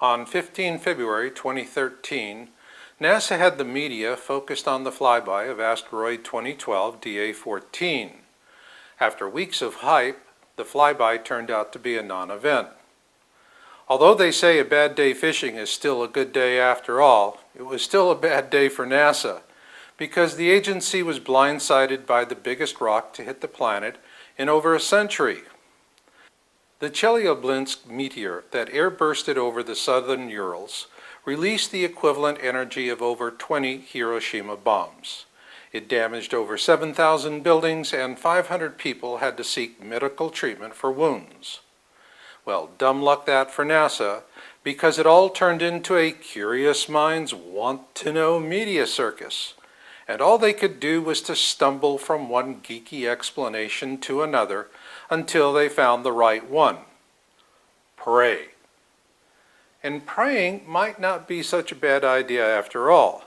On 15 February 2013, NASA had the media focused on the flyby of asteroid 2012 DA-14. After weeks of hype, the flyby turned out to be a non-event. Although they say a bad day fishing is still a good day after all, it was still a bad day for NASA because the agency was blindsided by the biggest rock to hit the planet in over a century. The Chelyabinsk meteor that airbursted over the southern Urals released the equivalent energy of over 20 Hiroshima bombs. It damaged over 7,000 buildings and 500 people had to seek medical treatment for wounds. Well, dumb luck that for NASA, because it all turned into a curious minds want-to-know media circus. And all they could do was to stumble from one geeky explanation to another until they found the right one. Pray. And praying might not be such a bad idea after all.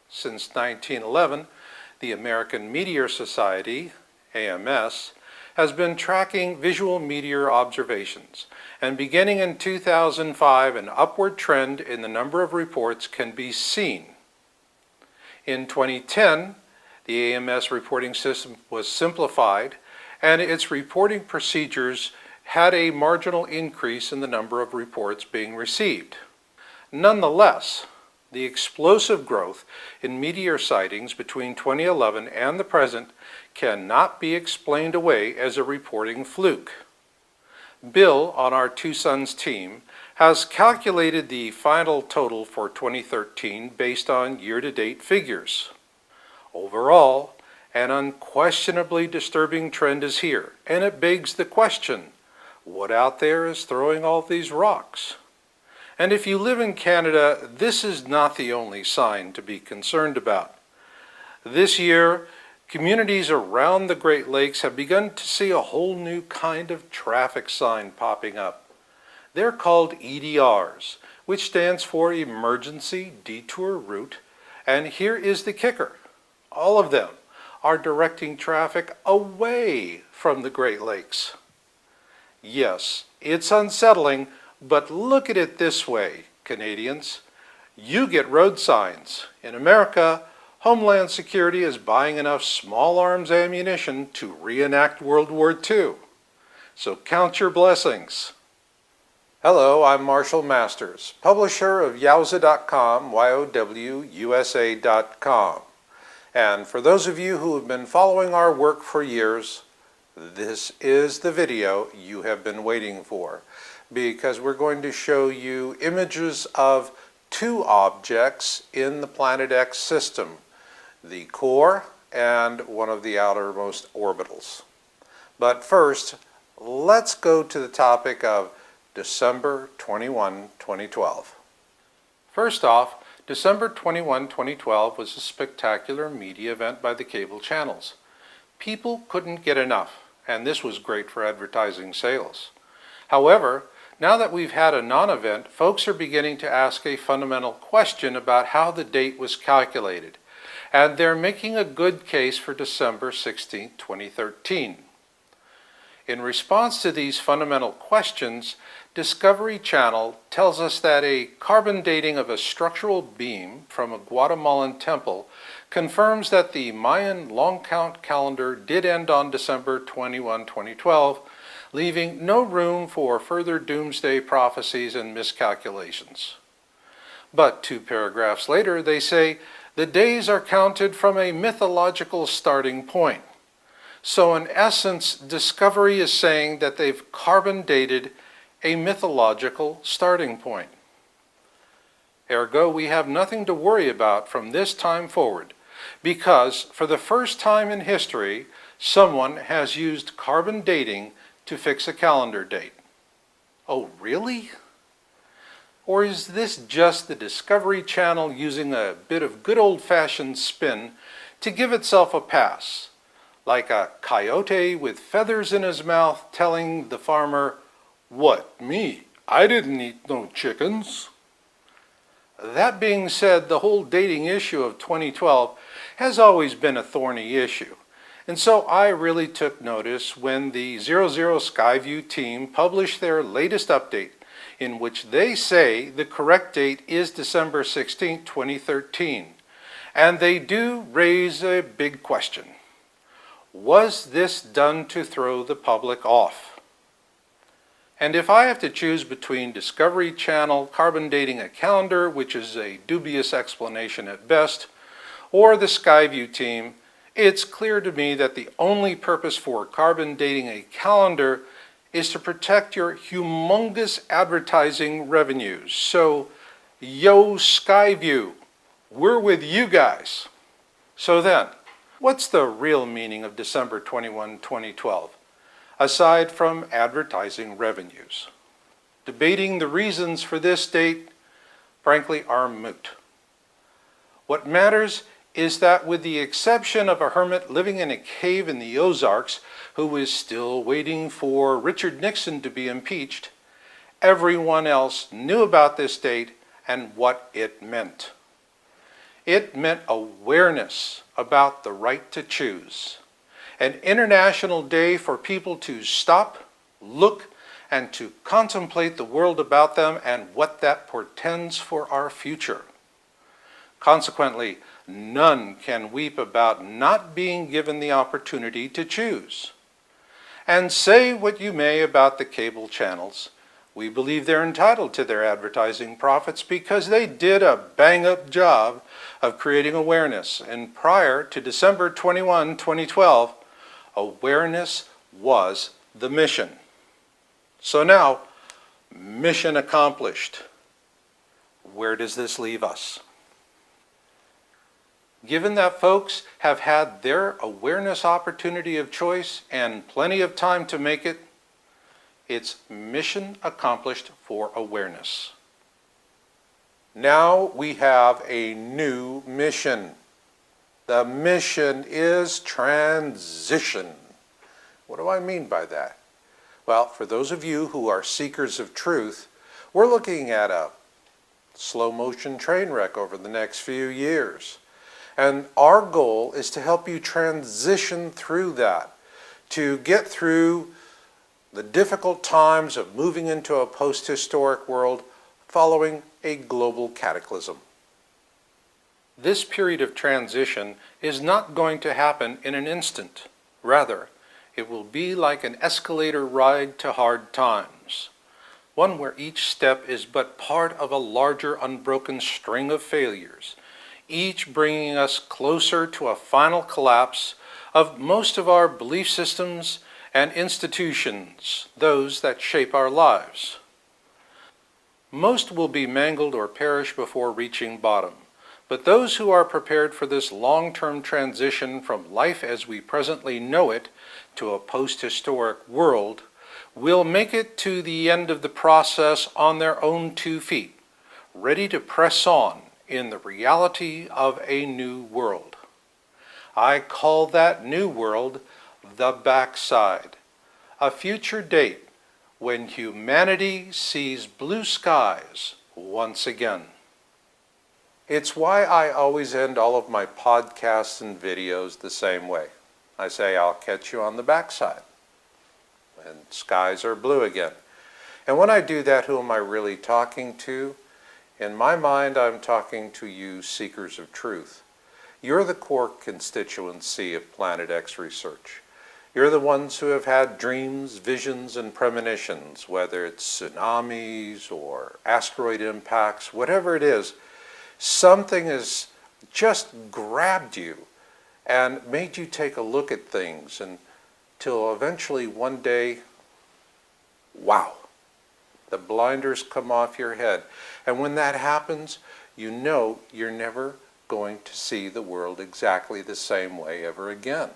Since 1911, the American Meteor Society, AMS, has been tracking visual meteor observations, and beginning in 2005, an upward trend in the number of reports can be seen. In 2010, the AMS reporting system was simplified, and its reporting procedures had a marginal increase in the number of reports being received. Nonetheless, the explosive growth in meteor sightings between 2011 and the present cannot be explained away as a reporting fluke. Bill, on our Two Sons team, has calculated the final total for 2013 based on year-to-date figures. Overall, an unquestionably disturbing trend is here, and it begs the question, what out there is throwing all these rocks? And if you live in Canada, this is not the only sign to be concerned about. This year, communities around the Great Lakes have begun to see a whole new kind of traffic sign popping up. They're called EDRs, which stands for Emergency Detour Route, and here is the kicker. All of them are directing traffic away from the Great Lakes. Yes, it's unsettling, but look at it this way, Canadians. You get road signs. In America, Homeland Security is buying enough small arms ammunition to reenact World War II. So count your blessings. Hello, I'm Marshall Masters, publisher of youve.com, youwusa.com. And for those of you who have been following our work for years, this is the video you have been waiting for, because we're going to show you images of two objects in the Planet X system, the core and one of the outermost orbitals. But first, let's go to the topic of December 21, 2012. First off, December 21, 2012 was a spectacular media event by the cable channels. People couldn't get enough, and this was great for advertising sales. However, now that we've had a non-event, folks are beginning to ask a fundamental question about how the date was calculated, and they're making a good case for December 16, 2013. In response to these fundamental questions, Discovery Channel tells us that a carbon dating of a structural beam from a Guatemalan temple confirms that the Mayan long count calendar did end on December 21, 2012, leaving no room for further doomsday prophecies and miscalculations. But 2 paragraphs later, they say the days are counted from a mythological starting point. So in essence, Discovery is saying that they've carbon dated a mythological starting point. Ergo, we have nothing to worry about from this time forward, because for the first time in history, someone has used carbon dating to fix a calendar date. Oh, really? Or is this just the Discovery Channel using a bit of good old-fashioned spin to give itself a pass, like a coyote with feathers in his mouth telling the farmer, "What, me? I didn't eat no chickens." That being said, the whole dating issue of 2012 has always been a thorny issue. And so I really took notice when the 00 Skyview team published their latest update, in which they say the correct date is December 16, 2013. And they do raise a big question. Was this done to throw the public off? And if I have to choose between Discovery Channel carbon dating a calendar, which is a dubious explanation at best, or the Skyview team, it's clear to me that the only purpose for carbon dating a calendar is to protect your humongous advertising revenues. So, yo Skyview, we're with you guys. So then, what's the real meaning of December 21, 2012, aside from advertising revenues? Debating the reasons for this date, frankly, are moot. What matters is that with the exception of a hermit living in a cave in the Ozarks who is still waiting for Richard Nixon to be impeached, everyone else knew about this date and what it meant. It meant awareness about the right to choose, an international day for people to stop, look, and to contemplate the world about them and what that portends for our future. Consequently, none can weep about not being given the opportunity to choose. And say what you may about the cable channels, we believe they're entitled to their advertising profits because they did a bang-up job of creating awareness. And prior to December 21, 2012, awareness was the mission. So now, mission accomplished. Where does this leave us? Given that folks have had their awareness opportunity of choice and plenty of time to make it, it's mission accomplished for awareness. Now we have a new mission. The mission is transition. What do I mean by that? Well, for those of you who are seekers of truth, we're looking at a slow motion train wreck over the next few years. And our goal is to help you transition through that, to get through the difficult times of moving into a post-historic world following a global cataclysm. This period of transition is not going to happen in an instant. Rather, it will be like an escalator ride to hard times, one where each step is but part of a larger unbroken string of failures, each bringing us closer to a final collapse of most of our belief systems and institutions, those that shape our lives. Most will be mangled or perish before reaching bottom, but those who are prepared for this long-term transition from life as we presently know it to a post-historic world will make it to the end of the process on their own 2 feet, ready to press on in the reality of a new world. I call that new world the backside, a future date when humanity sees blue skies once again. It's why I always end all of my podcasts and videos the same way. I say, I'll catch you on the backside, and skies are blue again. And when I do that, who am I really talking to? In my mind, I'm talking to you seekers of truth. You're the core constituency of Planet X research. You're the ones who have had dreams, visions, and premonitions, whether it's tsunamis or asteroid impacts, whatever it is. Something has just grabbed you and made you take a look at things until eventually one day, wow, the blinders come off your head. And when that happens, you know you're never going to see the world exactly the same way ever again.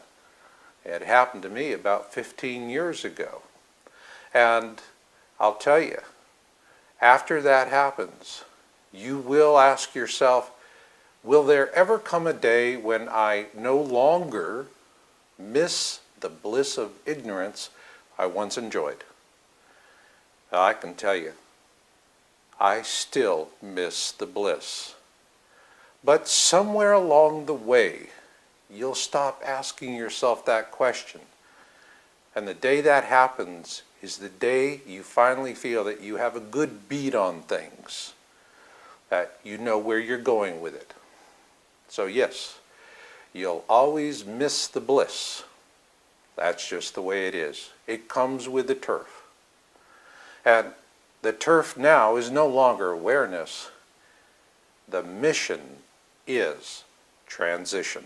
It happened to me about 15 years ago. And I'll tell you, After that happens, you will ask yourself, will there ever come a day when I no longer miss the bliss of ignorance I once enjoyed? I can tell you, I still miss the bliss. But somewhere along the way, you'll stop asking yourself that question. And the day that happens is the day you finally feel that you have a good beat on things, that you know where you're going with it. So yes, you'll always miss the bliss. That's just the way it is. It comes with the turf. And the turf now is no longer awareness. The mission is transition.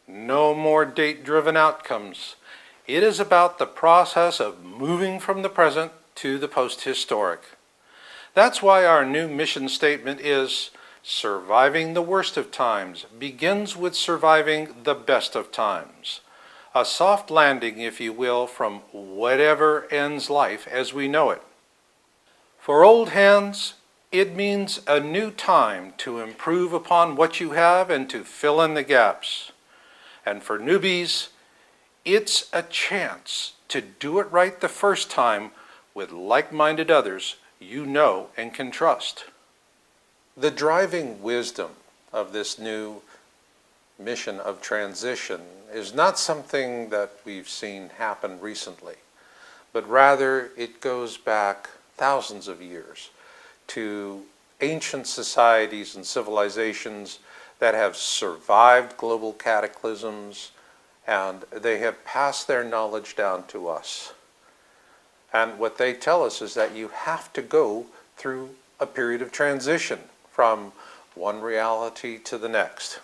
No more date-driven outcomes. It is about the process of moving from the present to the post-historic. That's why our new mission statement is, surviving the worst of times begins with surviving the best of times. A soft landing, if you will, from whatever ends life as we know it. For old hands, it means a new time to improve upon what you have and to fill in the gaps. And for newbies, it's a chance to do it right the first time with like-minded others you know and can trust. The driving wisdom of this new mission of transition is not something that we've seen happen recently, but rather it goes back thousands of years to ancient societies and civilizations that have survived global cataclysms, and they have passed their knowledge down to us. And what they tell us is that you have to go through a period of transition from one reality to the next.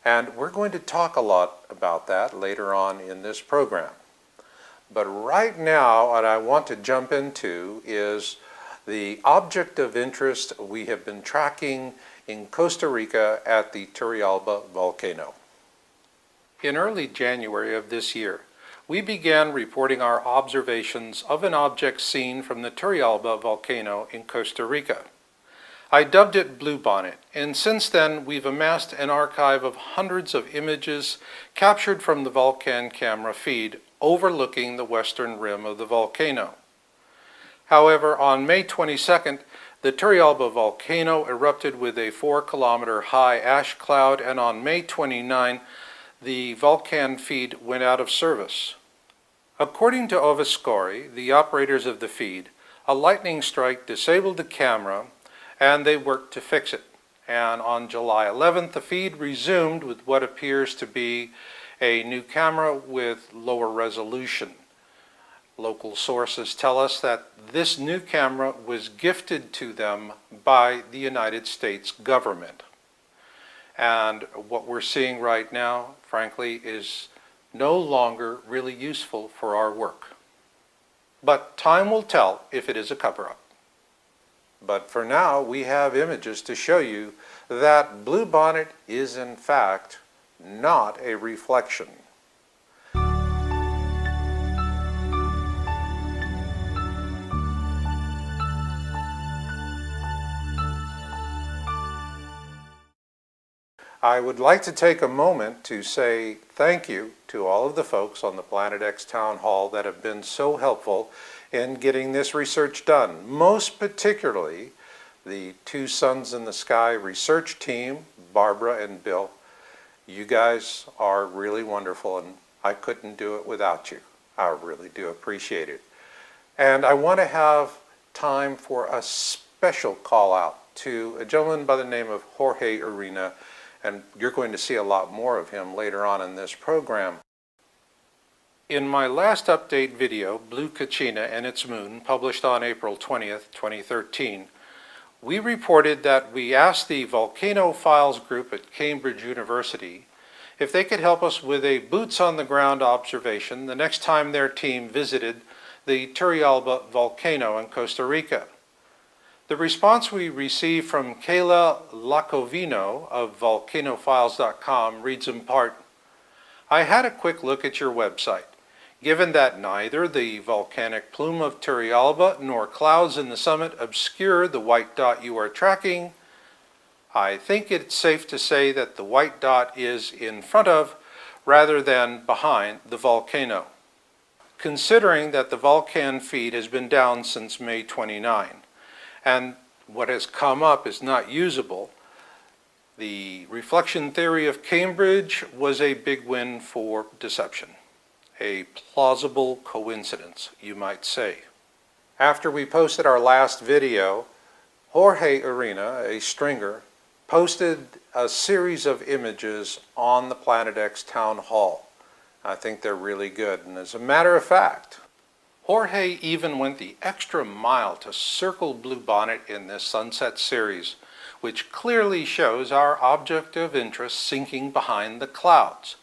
And we're going to talk a lot about that later on in this program. But right now, what I want to jump into is the object of interest we have been tracking in Costa Rica at the Turrialba volcano. In early January of this year, we began reporting our observations of an object seen from the Turrialba volcano in Costa Rica. I dubbed it Bluebonnet, and since then we've amassed an archive of hundreds of images captured from the Vulcan camera feed overlooking the western rim of the volcano. However, on May 22nd, the Turrialba volcano erupted with a 4-kilometer high ash cloud, and on May 29, the Vulcan feed went out of service. According to Ovascori, the operators of the feed, a lightning strike disabled the camera and they worked to fix it. And on July 11th, the feed resumed with what appears to be a new camera with lower resolution. Local sources tell us that this new camera was gifted to them by the United States government. And what we're seeing right now, frankly, is no longer really useful for our work. But time will tell if it is a cover-up. But for now, we have images to show you that Bluebonnet is in fact not a reflection. I would like to take a moment to say thank you to all of the folks on the Planet X Town Hall that have been so helpful in getting this research done. Most particularly, the Two Suns in the Sky research team, Barbara and Bill. You guys are really wonderful, and I couldn't do it without you. I really do appreciate it. And I want to have time for a special call out to a gentleman by the name of Jorge Arena, and you're going to see a lot more of him later on in this program. In my last update video, Blue Kachina and its moon, published on April 20th, 2013, we reported that we asked the Volcano Files group at Cambridge University if they could help us with a boots-on-the-ground observation the next time their team visited the Turrialba volcano in Costa Rica. The response we received from Kayla Lacovino of volcanofiles.com reads in part, "I had a quick look at your website. Given that neither the volcanic plume of Turrialba nor clouds in the summit obscure the white dot you are tracking, I think it's safe to say that the white dot is in front of rather than behind the volcano. Considering that the volcan feed has been down since May 29 and what has come up is not usable, the reflection theory of Cambridge was a big win for deception. A plausible coincidence, you might say. After we posted our last video, Jorge Arena, a stringer, posted a series of images on the Planet X Town Hall. I think they're really good, and as a matter of fact, Jorge even went the extra mile to circle Bluebonnet in this sunset series, which clearly shows our object of interest sinking behind the clouds,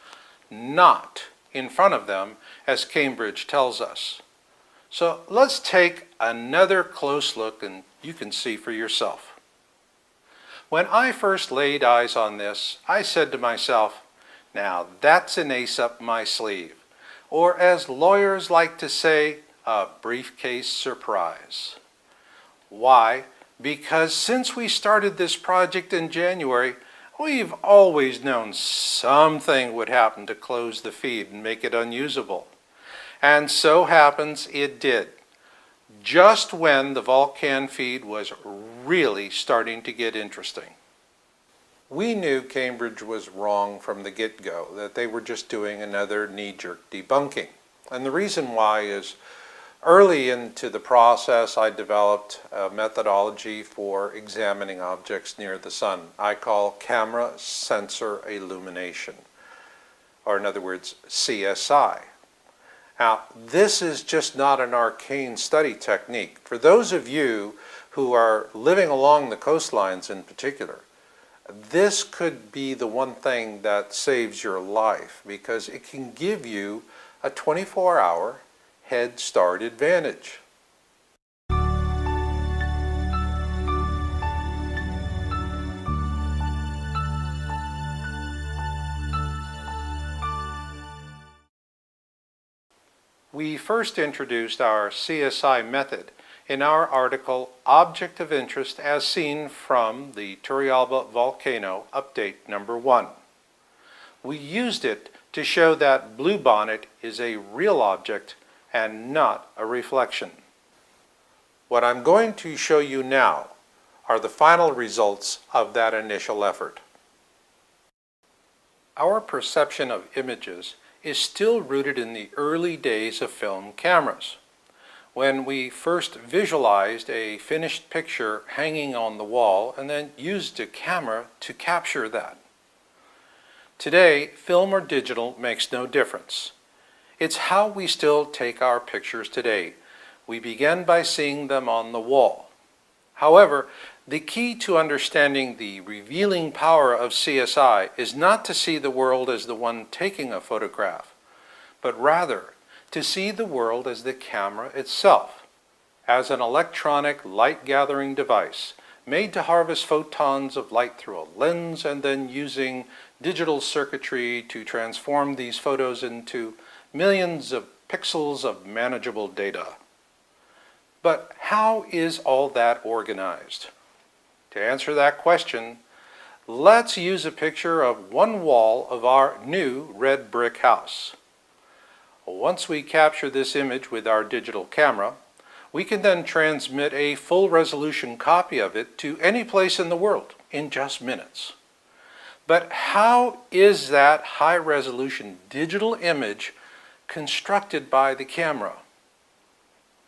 not in front of them, as Cambridge tells us. So let's take another close look and you can see for yourself. When I first laid eyes on this, I said to myself, now that's an ace up my sleeve, or as lawyers like to say, a briefcase surprise. Why? Because since we started this project in January, we've always known something would happen to close the feed and make it unusable. And so happens it did, just when the volcan feed was really starting to get interesting. We knew Cambridge was wrong from the get-go, that they were just doing another knee-jerk debunking. And the reason why is, early into the process, I developed a methodology for examining objects near the sun. I call camera sensor illumination, or in other words, CSI. Now, this is just not an arcane study technique. For those of you who are living along the coastlines in particular, this could be the one thing that saves your life, because it can give you a 24-hour head start advantage. We first introduced our CSI method in our article Object of Interest as Seen from the Turrialba Volcano, Update Number 1. We used it to show that Bluebonnet is a real object and not a reflection. What I'm going to show you now are the final results of that initial effort. Our perception of images is still rooted in the early days of film cameras, when we first visualized a finished picture hanging on the wall and then used a camera to capture that. Today, film or digital makes no difference. It's how we still take our pictures today. We begin by seeing them on the wall. However, the key to understanding the revealing power of CSI is not to see the world as the one taking a photograph, but rather to see the world as the camera itself, as an electronic light-gathering device made to harvest photons of light through a lens and then using digital circuitry to transform these photos into millions of pixels of manageable data. But how is all that organized? To answer that question, let's use a picture of one wall of our new red brick house. Once we capture this image with our digital camera, we can then transmit a full resolution copy of it to any place in the world in just minutes. But how is that high resolution digital image constructed by the camera?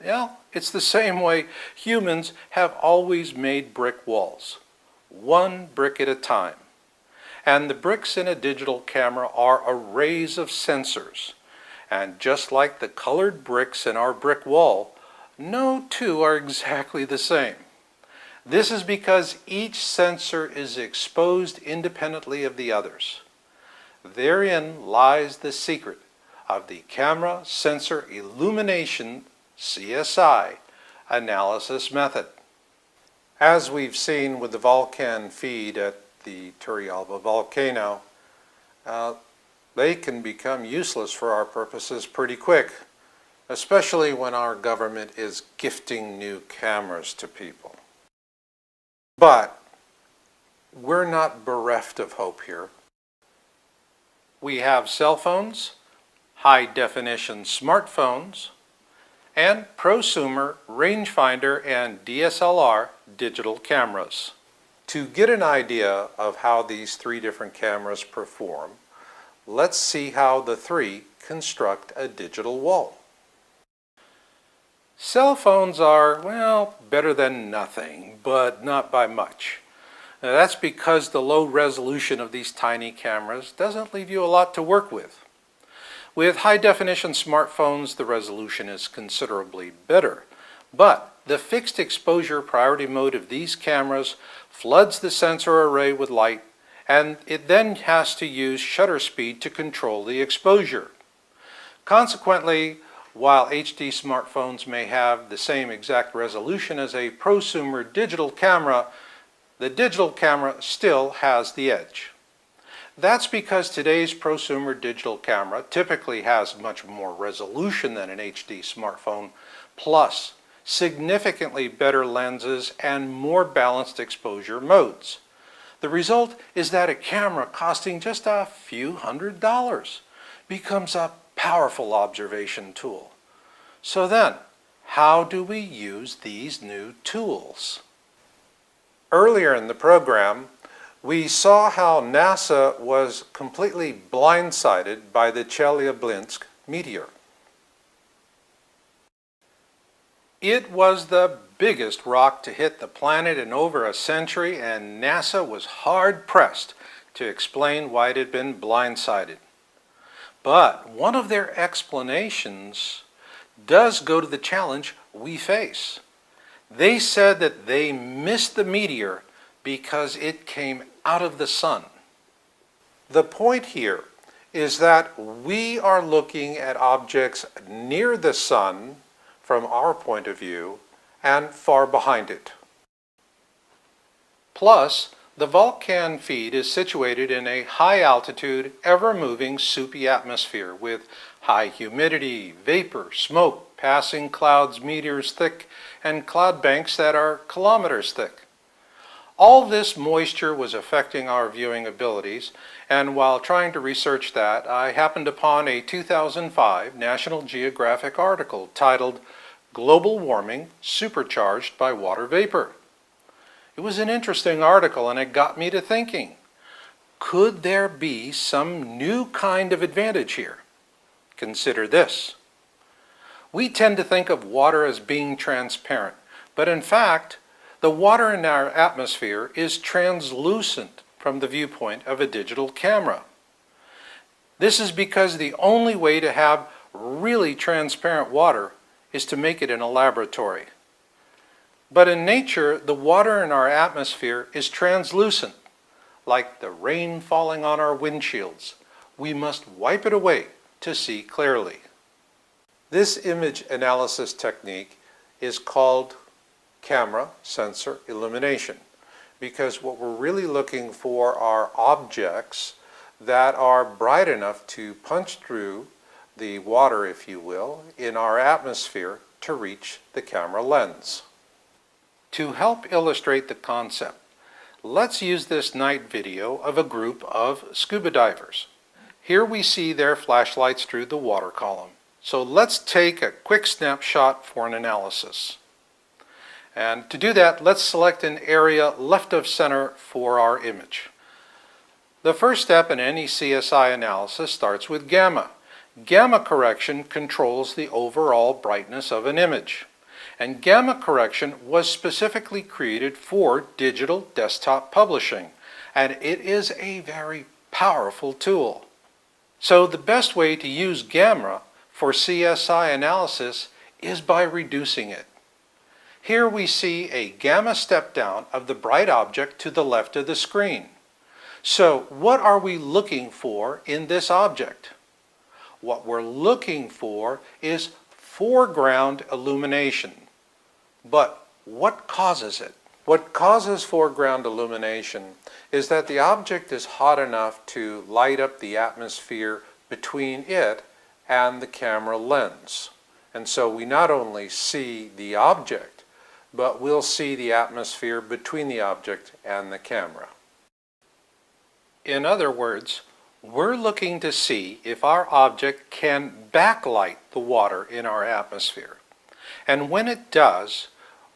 Well, it's the same way humans have always made brick walls, one brick at a time. And the bricks in a digital camera are arrays of sensors. And just like the colored bricks in our brick wall, no two are exactly the same. This is because each sensor is exposed independently of the others. Therein lies the secret of the camera sensor illumination CSI analysis method. As we've seen with the volcan feed at the Turrialba volcano, they can become useless for our purposes pretty quick, especially when our government is gifting new cameras to people. But we're not bereft of hope here. We have cell phones, high-definition smartphones, and prosumer, rangefinder, and DSLR digital cameras. To get an idea of how these three different cameras perform, let's see how the three construct a digital wall. Cell phones are, well, better than nothing, but not by much. Now, that's because the low resolution of these tiny cameras doesn't leave you a lot to work with. With high-definition smartphones, the resolution is considerably better, but the fixed exposure priority mode of these cameras floods the sensor array with light, and it then has to use shutter speed to control the exposure. Consequently, while HD smartphones may have the same exact resolution as a prosumer digital camera, the digital camera still has the edge. That's because today's prosumer digital camera typically has much more resolution than an HD smartphone, plus significantly better lenses and more balanced exposure modes. The result is that a camera costing just a few $100s becomes a powerful observation tool. So then, how do we use these new tools? Earlier in the program, we saw how NASA was completely blindsided by the Chelyabinsk meteor. It was the biggest rock to hit the planet in over a century, and NASA was hard-pressed to explain why it had been blindsided. But one of their explanations does go to the challenge we face. They said that they missed the meteor because it came out of the sun. The point here is that we are looking at objects near the sun from our point of view and far behind it. Plus, the Vulcan feed is situated in a high-altitude, ever-moving, soupy atmosphere with high humidity, vapor, smoke, passing clouds meters thick, and cloud banks that are kilometers thick. All this moisture was affecting our viewing abilities, and while trying to research that, I happened upon a 2005 National Geographic article titled "Global Warming Supercharged by Water Vapor." It was an interesting article, and it got me to thinking, could there be some new kind of advantage here? Consider this. We tend to think of water as being transparent, but in fact, the water in our atmosphere is translucent from the viewpoint of a digital camera. This is because the only way to have really transparent water is to make it in a laboratory. But in nature, the water in our atmosphere is translucent, like the rain falling on our windshields. We must wipe it away to see clearly. This image analysis technique is called camera sensor illumination, because what we're really looking for are objects that are bright enough to punch through the water, if you will, in our atmosphere to reach the camera lens. To help illustrate the concept, let's use this night video of a group of scuba divers. Here we see their flashlights through the water column. So let's take a quick snapshot for an analysis. And to do that, let's select an area left of center for our image. The first step in any CSI analysis starts with gamma. Gamma correction controls the overall brightness of an image. And gamma correction was specifically created for digital desktop publishing, and it is a very powerful tool. So the best way to use gamma for CSI analysis is by reducing it. Here we see a gamma step down of the bright object to the left of the screen. So what are we looking for in this object? What we're looking for is foreground illumination. But what causes it? What causes foreground illumination is that the object is hot enough to light up the atmosphere between it and the camera lens. And so we not only see the object, but we'll see the atmosphere between the object and the camera. In other words, we're looking to see if our object can backlight the water in our atmosphere. And when it does,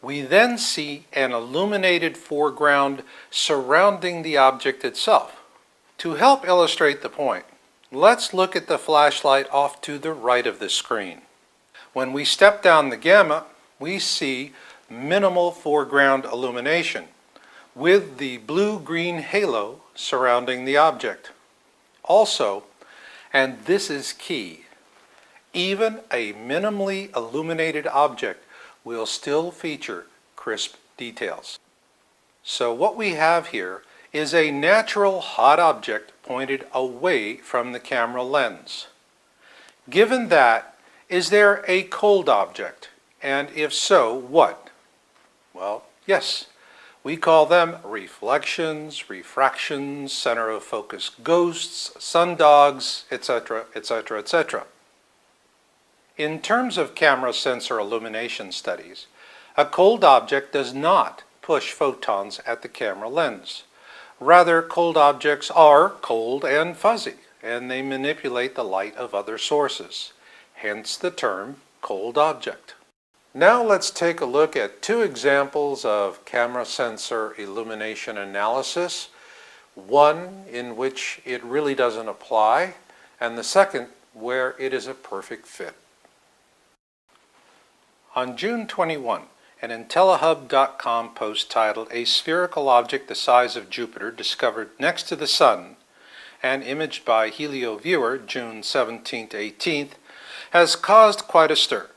we then see an illuminated foreground surrounding the object itself. To help illustrate the point, let's look at the flashlight off to the right of the screen. When we step down the gamma, we see minimal foreground illumination with the blue-green halo surrounding the object. Also, and this is key, even a minimally illuminated object will still feature crisp details. So what we have here is a natural hot object pointed away from the camera lens. Given that, is there a cold object? And if so, what? Well, yes. We call them reflections, refractions, center of focus ghosts, sundogs, etc., etc., etc. In terms of camera sensor illumination studies, a cold object does not push photons at the camera lens. Rather, cold objects are cold and fuzzy, and they manipulate the light of other sources. Hence the term cold object. Now let's take a look at two examples of camera sensor illumination analysis. One in which it really doesn't apply, and the second where it is a perfect fit. On June 21, an IntelliHub.com post titled "A Spherical Object the Size of Jupiter Discovered Next to the Sun" and imaged by HelioViewer June 17-18th has caused quite a stir.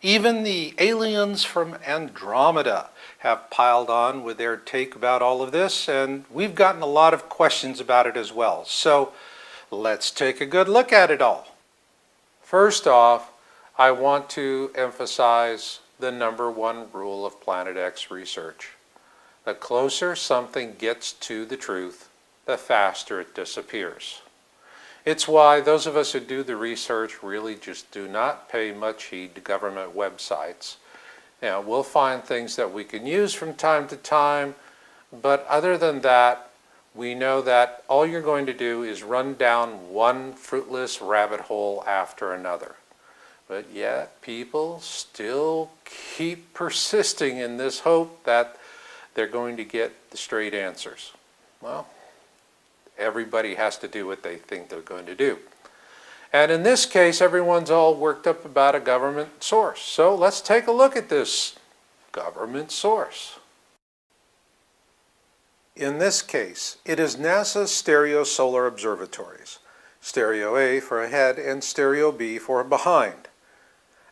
Even the aliens from Andromeda have piled on with their take about all of this, and we've gotten a lot of questions about it as well. So let's take a good look at it all. First off, I want to emphasize the number one rule of Planet X research. The closer something gets to the truth, the faster it disappears. It's why those of us who do the research really just do not pay much heed to government websites. Now, we'll find things that we can use from time to time, but other than that, we know that all you're going to do is run down one fruitless rabbit hole after another. But yet, people still keep persisting in this hope that they're going to get the straight answers. Well, everybody has to do what they think they're going to do. And in this case, everyone's all worked up about a government source. So let's take a look at this government source. In this case, it is NASA's stereo solar observatories, stereo A for ahead and stereo B for behind.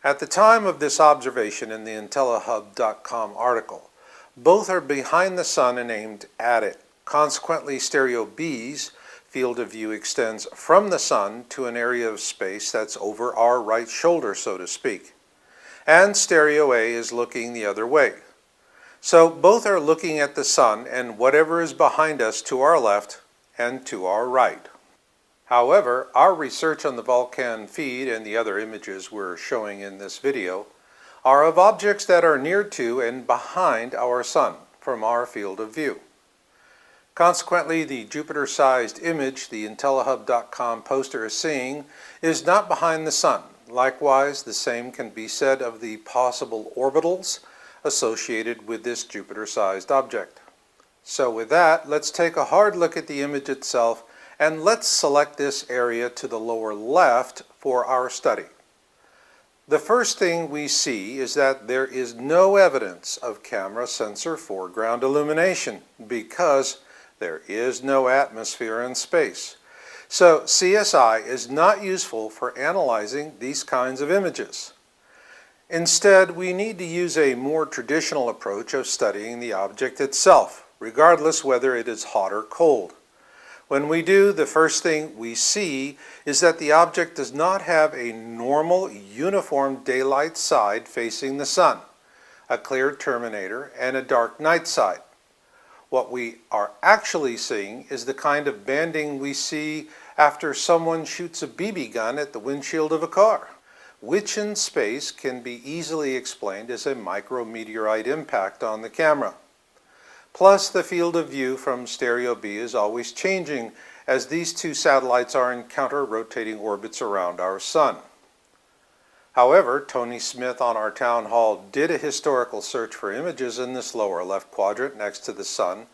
At the time of this observation in the IntelliHub.com article, both are behind the sun and aimed at it. Consequently, stereo B's field of view extends from the sun to an area of space that's over our right shoulder, so to speak. And stereo A is looking the other way. So both are looking at the sun and whatever is behind us to our left and to our right. However, our research on the Vulcan feed and the other images we're showing in this video are of objects that are near to and behind our sun from our field of view. Consequently, the Jupiter-sized image the IntelliHub.com poster is seeing is not behind the sun. Likewise, the same can be said of the possible orbitals associated with this Jupiter-sized object. So with that, let's take a hard look at the image itself, and let's select this area to the lower left for our study. The first thing we see is that there is no evidence of camera sensor foreground illumination because there is no atmosphere in space. So CSI is not useful for analyzing these kinds of images. Instead, we need to use a more traditional approach of studying the object itself, regardless whether it is hot or cold. When we do, the first thing we see is that the object does not have a normal, uniform daylight side facing the sun, a clear terminator, and a dark night side. What we are actually seeing is the kind of banding we see after someone shoots a BB gun at the windshield of a car, which in space can be easily explained as a micrometeorite impact on the camera. Plus, the field of view from stereo B is always changing as these two satellites are in counter-rotating orbits around our sun. However, Tony Smith on our town hall did a historical search for images in this lower left quadrant next to the sun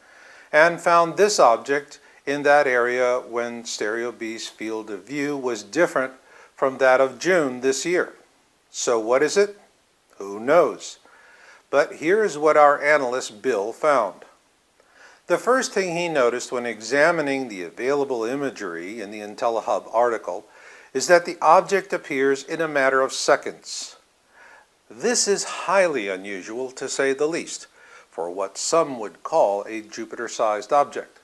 and found this object in that area when stereo B's field of view was different from that of June this year. So what is it? Who knows? But here's what our analyst Bill found. The first thing he noticed when examining the available imagery in the IntelliHub article is that the object appears in a matter of seconds. This is highly unusual, to say the least, for what some would call a Jupiter-sized object.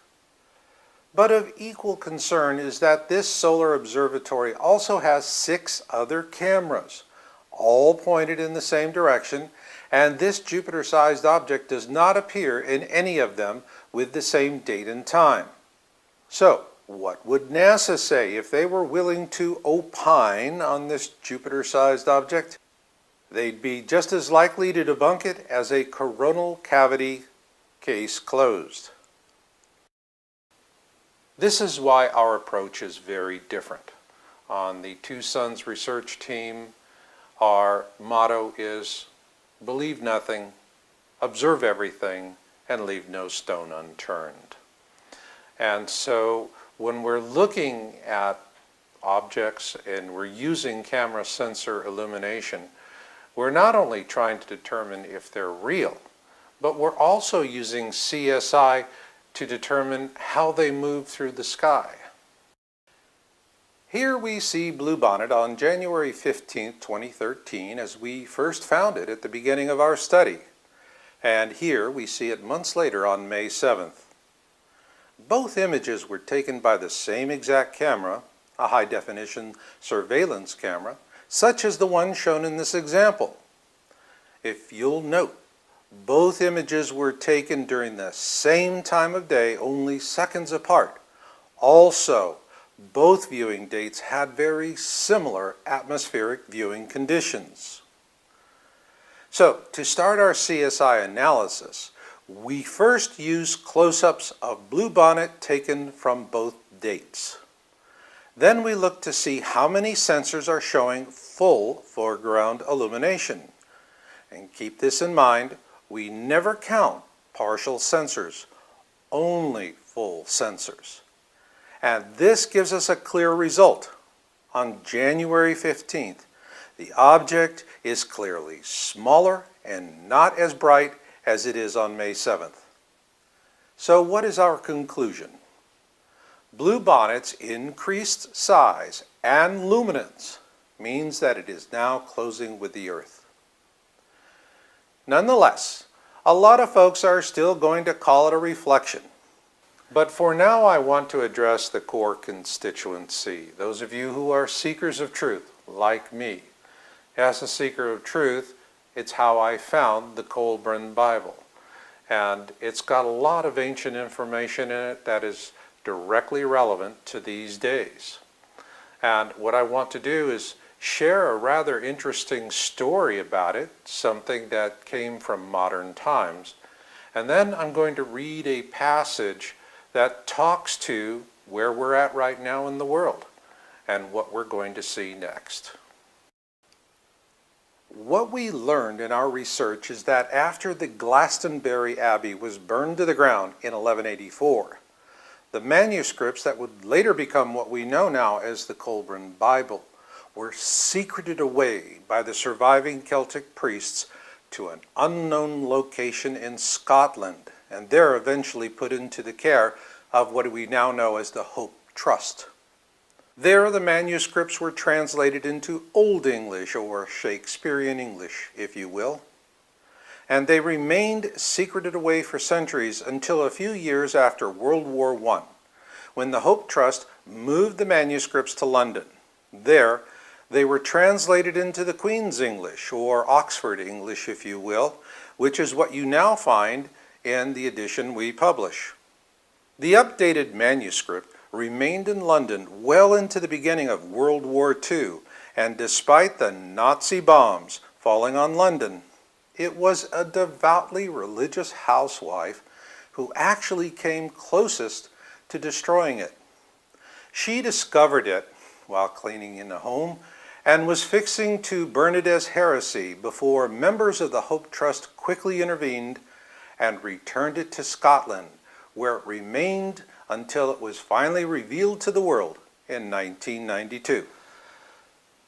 But of equal concern is that this solar observatory also has 6 other cameras, all pointed in the same direction, and this Jupiter-sized object does not appear in any of them with the same date and time. So, what would NASA say if they were willing to opine on this Jupiter-sized object? They'd be just as likely to debunk it as a coronal cavity case closed. This is why our approach is very different. On the Two Suns research team, our motto is believe nothing, observe everything, and leave no stone unturned. And so when we're looking at objects and we're using camera sensor illumination, we're not only trying to determine if they're real, but we're also using CSI to determine how they move through the sky. Here we see Bluebonnet on January 15, 2013, as we first found it at the beginning of our study. And here we see it months later on May 7th. Both images were taken by the same exact camera, a high-definition surveillance camera, such as the one shown in this example. If you'll note, both images were taken during the same time of day, only seconds apart. Also, both viewing dates had very similar atmospheric viewing conditions. So, to start our CSI analysis, we first use close-ups of Bluebonnet taken from both dates. Then we look to see how many sensors are showing full foreground illumination. And keep this in mind, we never count partial sensors, only full sensors. And this gives us a clear result. On January 15th, the object is clearly smaller and not as bright as it is on May 7th. So what is our conclusion? Bluebonnet's increased size and luminance means that it is now closing with the Earth. Nonetheless, a lot of folks are still going to call it a reflection. But for now, I want to address the core constituency, those of you who are seekers of truth, like me. As a seeker of truth, it's how I found the Colburn Bible. And it's got a lot of ancient information in it that is directly relevant to these days. And what I want to do is share a rather interesting story about it, something that came from modern times. And then I'm going to read a passage that talks to where we're at right now in the world and what we're going to see next. What we learned in our research is that after the Glastonbury Abbey was burned to the ground in 1184, the manuscripts that would later become what we know now as the Colburn Bible were secreted away by the surviving Celtic priests to an unknown location in Scotland, and there eventually put into the care of what we now know as the Hope Trust. There the manuscripts were translated into Old English, or Shakespearean English, if you will, and they remained secreted away for centuries until a few years after World War I, when the Hope Trust moved the manuscripts to London. There, they were translated into the Queen's English, or Oxford English, if you will, which is what you now find in the edition we publish. The updated manuscript remained in London well into the beginning of World War II, and despite the Nazi bombs falling on London, it was a devoutly religious housewife who actually came closest to destroying it. She discovered it while cleaning in a home and was fixing to burn it as heresy before members of the Hope Trust quickly intervened and returned it to Scotland, where it remained until it was finally revealed to the world in 1992.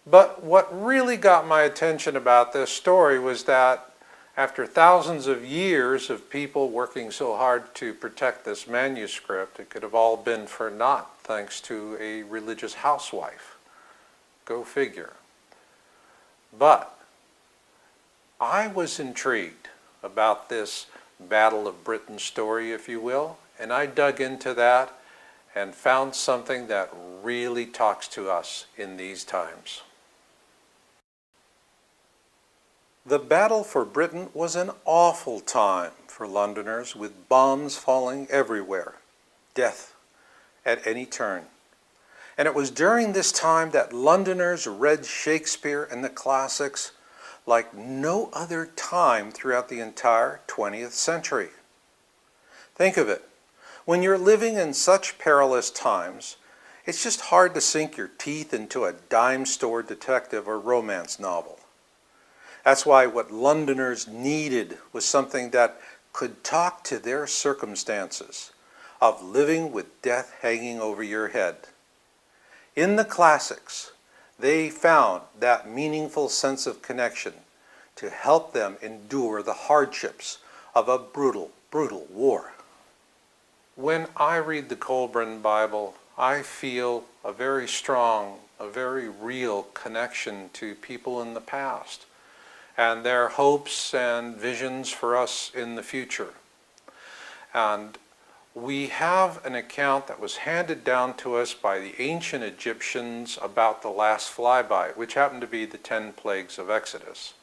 But what really got my attention about this story was that after thousands of years of people working so hard to protect this manuscript, it could have all been for naught thanks to a religious housewife. Go figure. But I was intrigued about this Battle of Britain story, if you will, and I dug into that and found something that really talks to us in these times. The battle for Britain was an awful time for Londoners, with bombs falling everywhere, death at any turn. And it was during this time that Londoners read Shakespeare and the classics like no other time throughout the entire 20th century. Think of it. When you're living in such perilous times, it's just hard to sink your teeth into a dime-store detective or romance novel. That's why what Londoners needed was something that could talk to their circumstances of living with death hanging over your head. In the classics, they found that meaningful sense of connection to help them endure the hardships of a brutal, brutal war. When I read the Colburn Bible, I feel a very strong, a very real connection to people in the past and their hopes and visions for us in the future. And we have an account that was handed down to us by the ancient Egyptians about the last flyby, which happened to be the 10 plagues of Exodus.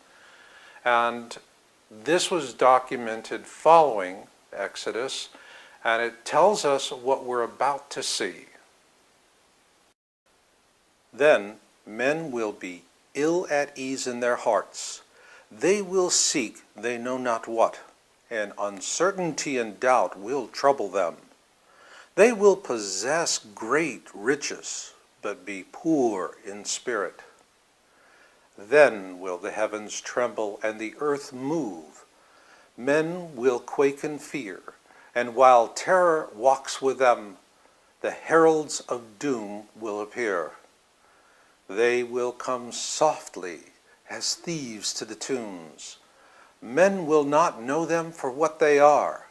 And this was documented following Exodus, and it tells us what we're about to see. Then men will be ill at ease in their hearts. They will seek they know not what, and uncertainty and doubt will trouble them. They will possess great riches, but be poor in spirit. Then will the heavens tremble and the earth move. Men will quake in fear, and while terror walks with them, the heralds of doom will appear. They will come softly as thieves to the tombs. Men will not know them for what they are.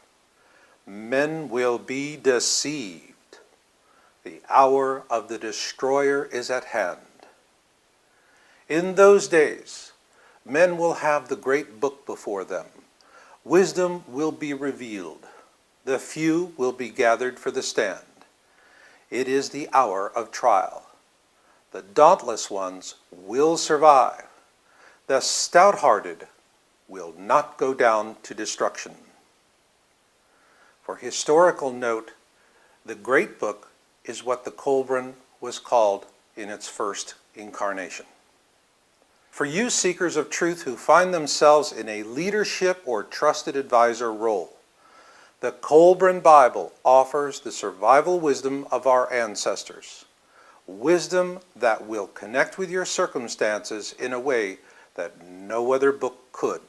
Men will be deceived. The hour of the destroyer is at hand. In those days, men will have the great book before them. Wisdom will be revealed. The few will be gathered for the stand. It is the hour of trial. The dauntless ones will survive. The stout-hearted will not go down to destruction. For historical note, the great book is what the Colburn was called in its first incarnation. For you seekers of truth who find themselves in a leadership or trusted advisor role, the Colburn Bible offers the survival wisdom of our ancestors, wisdom that will connect with your circumstances in a way that no other book could.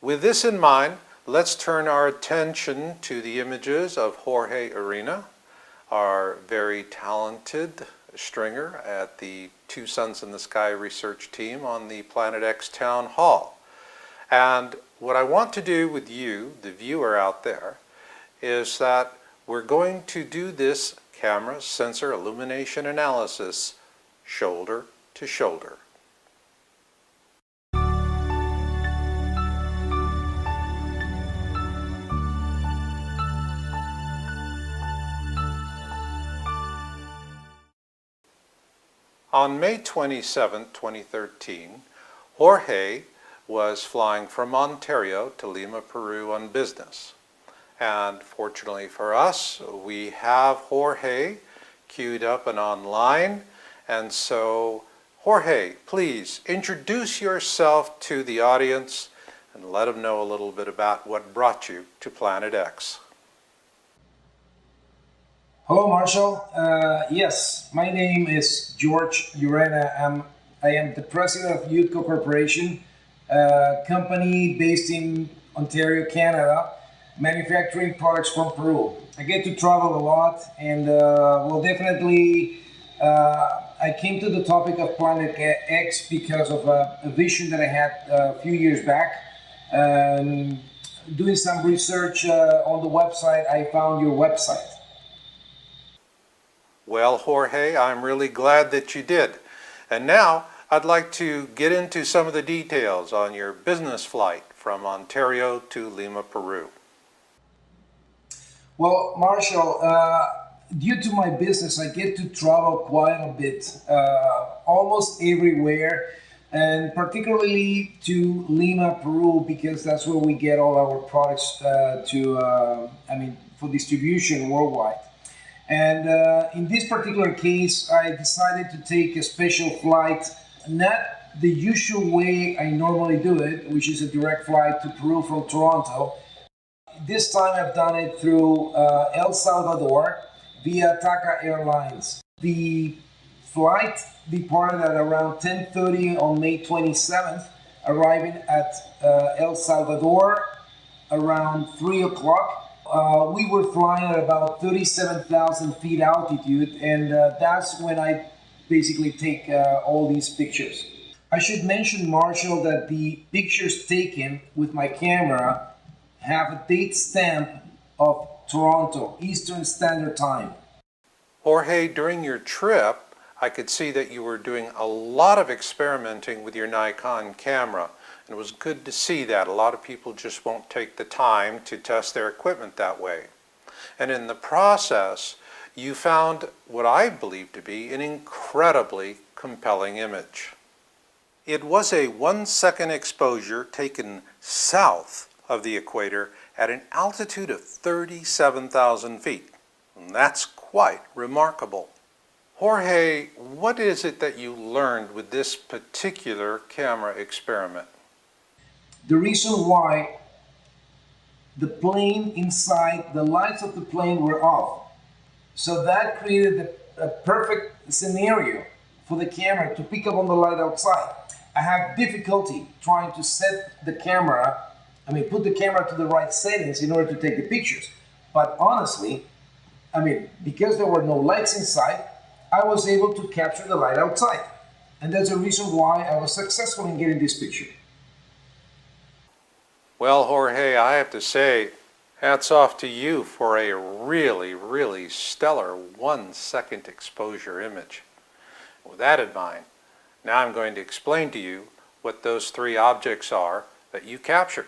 With this in mind, let's turn our attention to the images of Jorge Arena, our very talented stringer at the Two Suns in the Sky research team on the Planet X Town Hall. And what I want to do with you, the viewer out there, is that we're going to do this camera sensor illumination analysis shoulder to shoulder. On May 27, 2013, Jorge was flying from Ontario to Lima, Peru on business. And fortunately for us, we have Jorge queued up and online. And so, Jorge, please introduce yourself to the audience and let them know a little bit about what brought you to Planet X. Hello, Marshall. Yes, my name is George Urena. I am the president of Youth Corporation, a company based in Ontario, Canada, manufacturing products from Peru. I get to travel a lot, and I came to the topic of Planet X because of a vision that I had a few years back. Doing some research on the website, I found your website. Well, Jorge, I'm really glad that you did. And now I'd like to get into some of the details on your business flight from Ontario to Lima, Peru. Well, Marshall, due to my business, I get to travel quite a bit, almost everywhere, and particularly to Lima, Peru, because that's where we get all our products for distribution worldwide. And in this particular case, I decided to take a special flight, not the usual way I normally do it, which is a direct flight to Peru from Toronto. This time I've done it through El Salvador via TACA Airlines. The flight departed at around 10:30 on May 27th, arriving at El Salvador around 3 o'clock. We were flying at about 37,000 feet altitude, and that's when I basically take all these pictures. I should mention, Marshall, that the pictures taken with my camera have a date stamp of Toronto, Eastern Standard Time. Jorge, during your trip, I could see that you were doing a lot of experimenting with your Nikon camera. And it was good to see that. A lot of people just won't take the time to test their equipment that way. And in the process, you found what I believe to be an incredibly compelling image. It was a 1-second exposure taken south of the equator at an altitude of 37,000 feet. And that's quite remarkable. Jorge, what is it that you learned with this particular camera experiment? The reason why the plane inside, the lights of the plane were off. So that created a perfect scenario for the camera to pick up on the light outside. I have difficulty trying to set the camera, put the camera to the right settings in order to take the pictures. But honestly, because there were no lights inside, I was able to capture the light outside. And that's the reason why I was successful in getting this picture. Well, Jorge, I have to say, hats off to you for a really, really stellar 1-second exposure image. With that in mind, now I'm going to explain to you what those 3 objects are that you captured.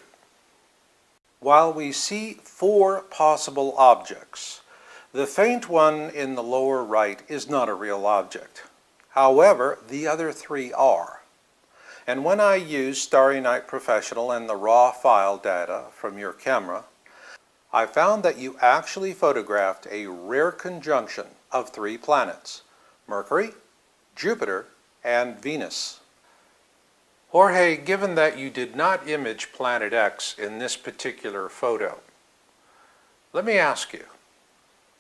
While we see 4 possible objects, the faint one in the lower right is not a real object. However, the other 3 are. And when I used Starry Night Professional and the raw file data from your camera, I found that you actually photographed a rare conjunction of 3 planets: Mercury, Jupiter, and Venus. Jorge, given that you did not image Planet X in this particular photo, let me ask you,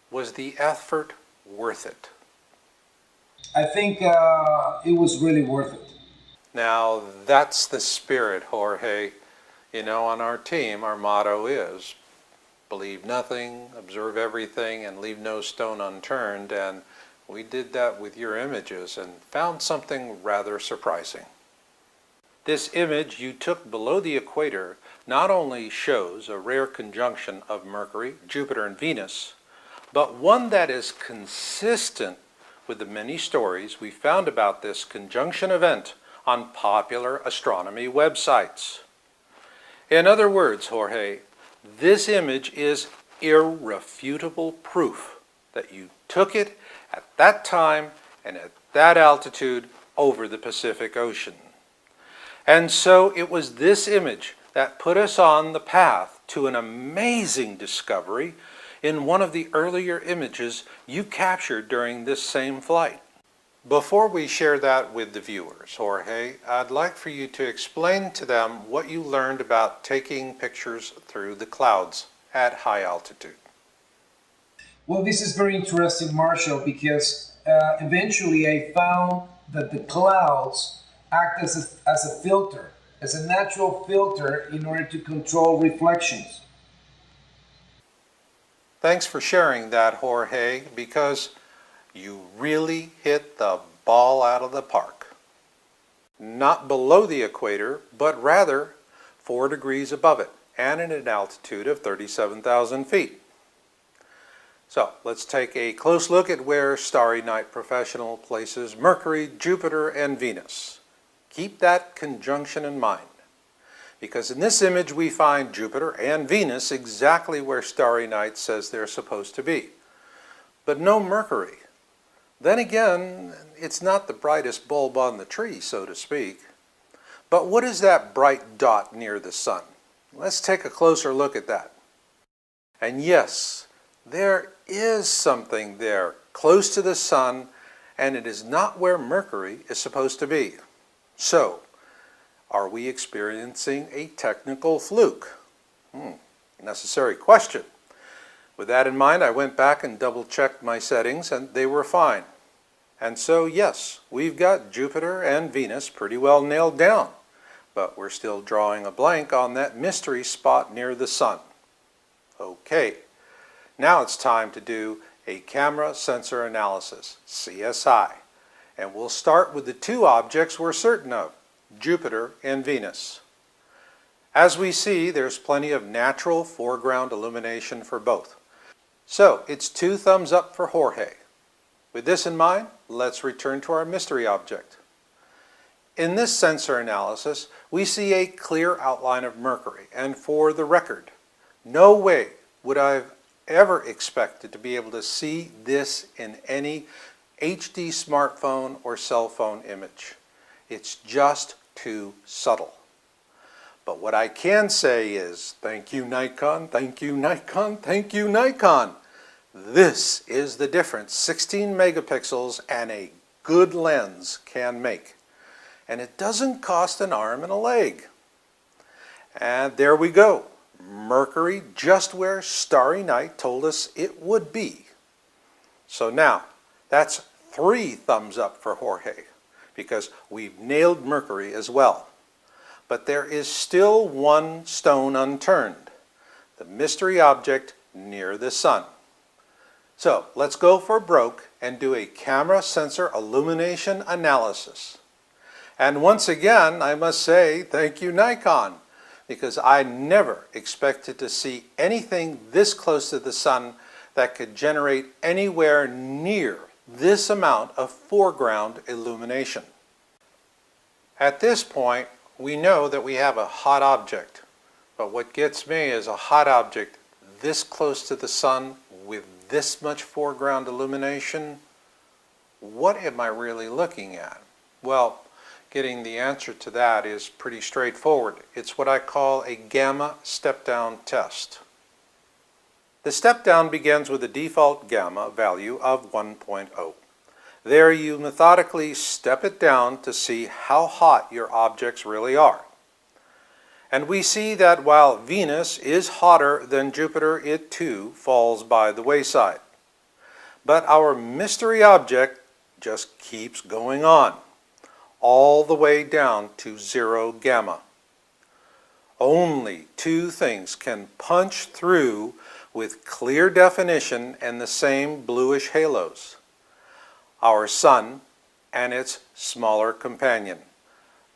was the effort worth it? I think it was really worth it. Now, that's the spirit, Jorge. You know, on our team, our motto is, believe nothing, observe everything, and leave no stone unturned. And we did that with your images and found something rather surprising. This image you took below the equator not only shows a rare conjunction of Mercury, Jupiter, and Venus, but one that is consistent with the many stories we found about this conjunction event on popular astronomy websites. In other words, Jorge, this image is irrefutable proof that you took it at that time and at that altitude over the Pacific Ocean. And so it was this image that put us on the path to an amazing discovery in one of the earlier images you captured during this same flight. Before we share that with the viewers, Jorge, I'd like for you to explain to them what you learned about taking pictures through the clouds at high altitude. Well, this is very interesting, Marshall, because eventually I found that the clouds act as a filter, as a natural filter in order to control reflections. Thanks for sharing that, Jorge, because you really hit the ball out of the park. Not below the equator, but rather 4 degrees above it, and at an altitude of 37,000 feet. So let's take a close look at where Starry Night Professional places Mercury, Jupiter, and Venus. Keep that conjunction in mind, because in this image we find Jupiter and Venus exactly where Starry Night says they're supposed to be, but no Mercury. Then again, it's not the brightest bulb on the tree, so to speak. But what is that bright dot near the sun? Let's take a closer look at that. And yes, there is something there close to the sun, and it is not where Mercury is supposed to be. So, are we experiencing a technical fluke? Necessary question. With that in mind, I went back and double-checked my settings, and they were fine. And so, yes, we've got Jupiter and Venus pretty well nailed down, but we're still drawing a blank on that mystery spot near the sun. Okay, now it's time to do a camera sensor analysis, CSI, and we'll start with the 2 objects we're certain of, Jupiter and Venus. As we see, there's plenty of natural foreground illumination for both. So, it's 2 thumbs up for Jorge. With this in mind, let's return to our mystery object. In this sensor analysis, we see a clear outline of Mercury, and for the record, no way would I have ever expected to be able to see this in any HD smartphone or cell phone image. It's just too subtle. But what I can say is, thank you Nikon, thank you Nikon, thank you Nikon. This is the difference 16 megapixels and a good lens can make. And it doesn't cost an arm and a leg. And there we go. Mercury just where Starry Night told us it would be. So now, that's 3 thumbs up for Jorge, because we've nailed Mercury as well. But there is still 1 stone unturned, the mystery object near the sun. So let's go for broke and do a camera sensor illumination analysis. And once again, I must say thank you Nikon, because I never expected to see anything this close to the sun that could generate anywhere near this amount of foreground illumination. At this point, we know that we have a hot object, but what gets me is a hot object this close to the sun with this much foreground illumination. What am I really looking at? Well, getting the answer to that is pretty straightforward. It's what I call a gamma step-down test. The step-down begins with a default gamma value of 1.0. There you methodically step it down to see how hot your objects really are. And we see that while Venus is hotter than Jupiter, it too falls by the wayside. But our mystery object just keeps going on, all the way down to 0 gamma. Only 2 things can punch through with clear definition and the same bluish halos: our sun and its smaller companion,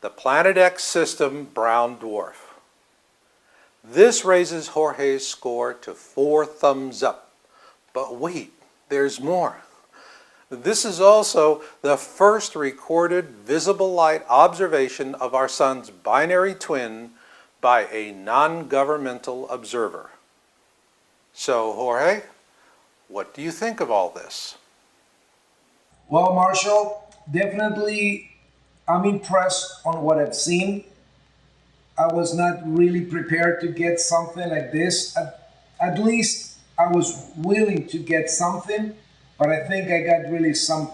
the Planet X system brown dwarf. This raises Jorge's score to 4 thumbs up. But wait, there's more. This is also the first recorded visible light observation of our sun's binary twin by a non-governmental observer. So, Jorge, what do you think of all this? Well, Marshall, definitely I'm impressed on what I've seen. I was not really prepared to get something like this. At least I was willing to get something, but I think I got really something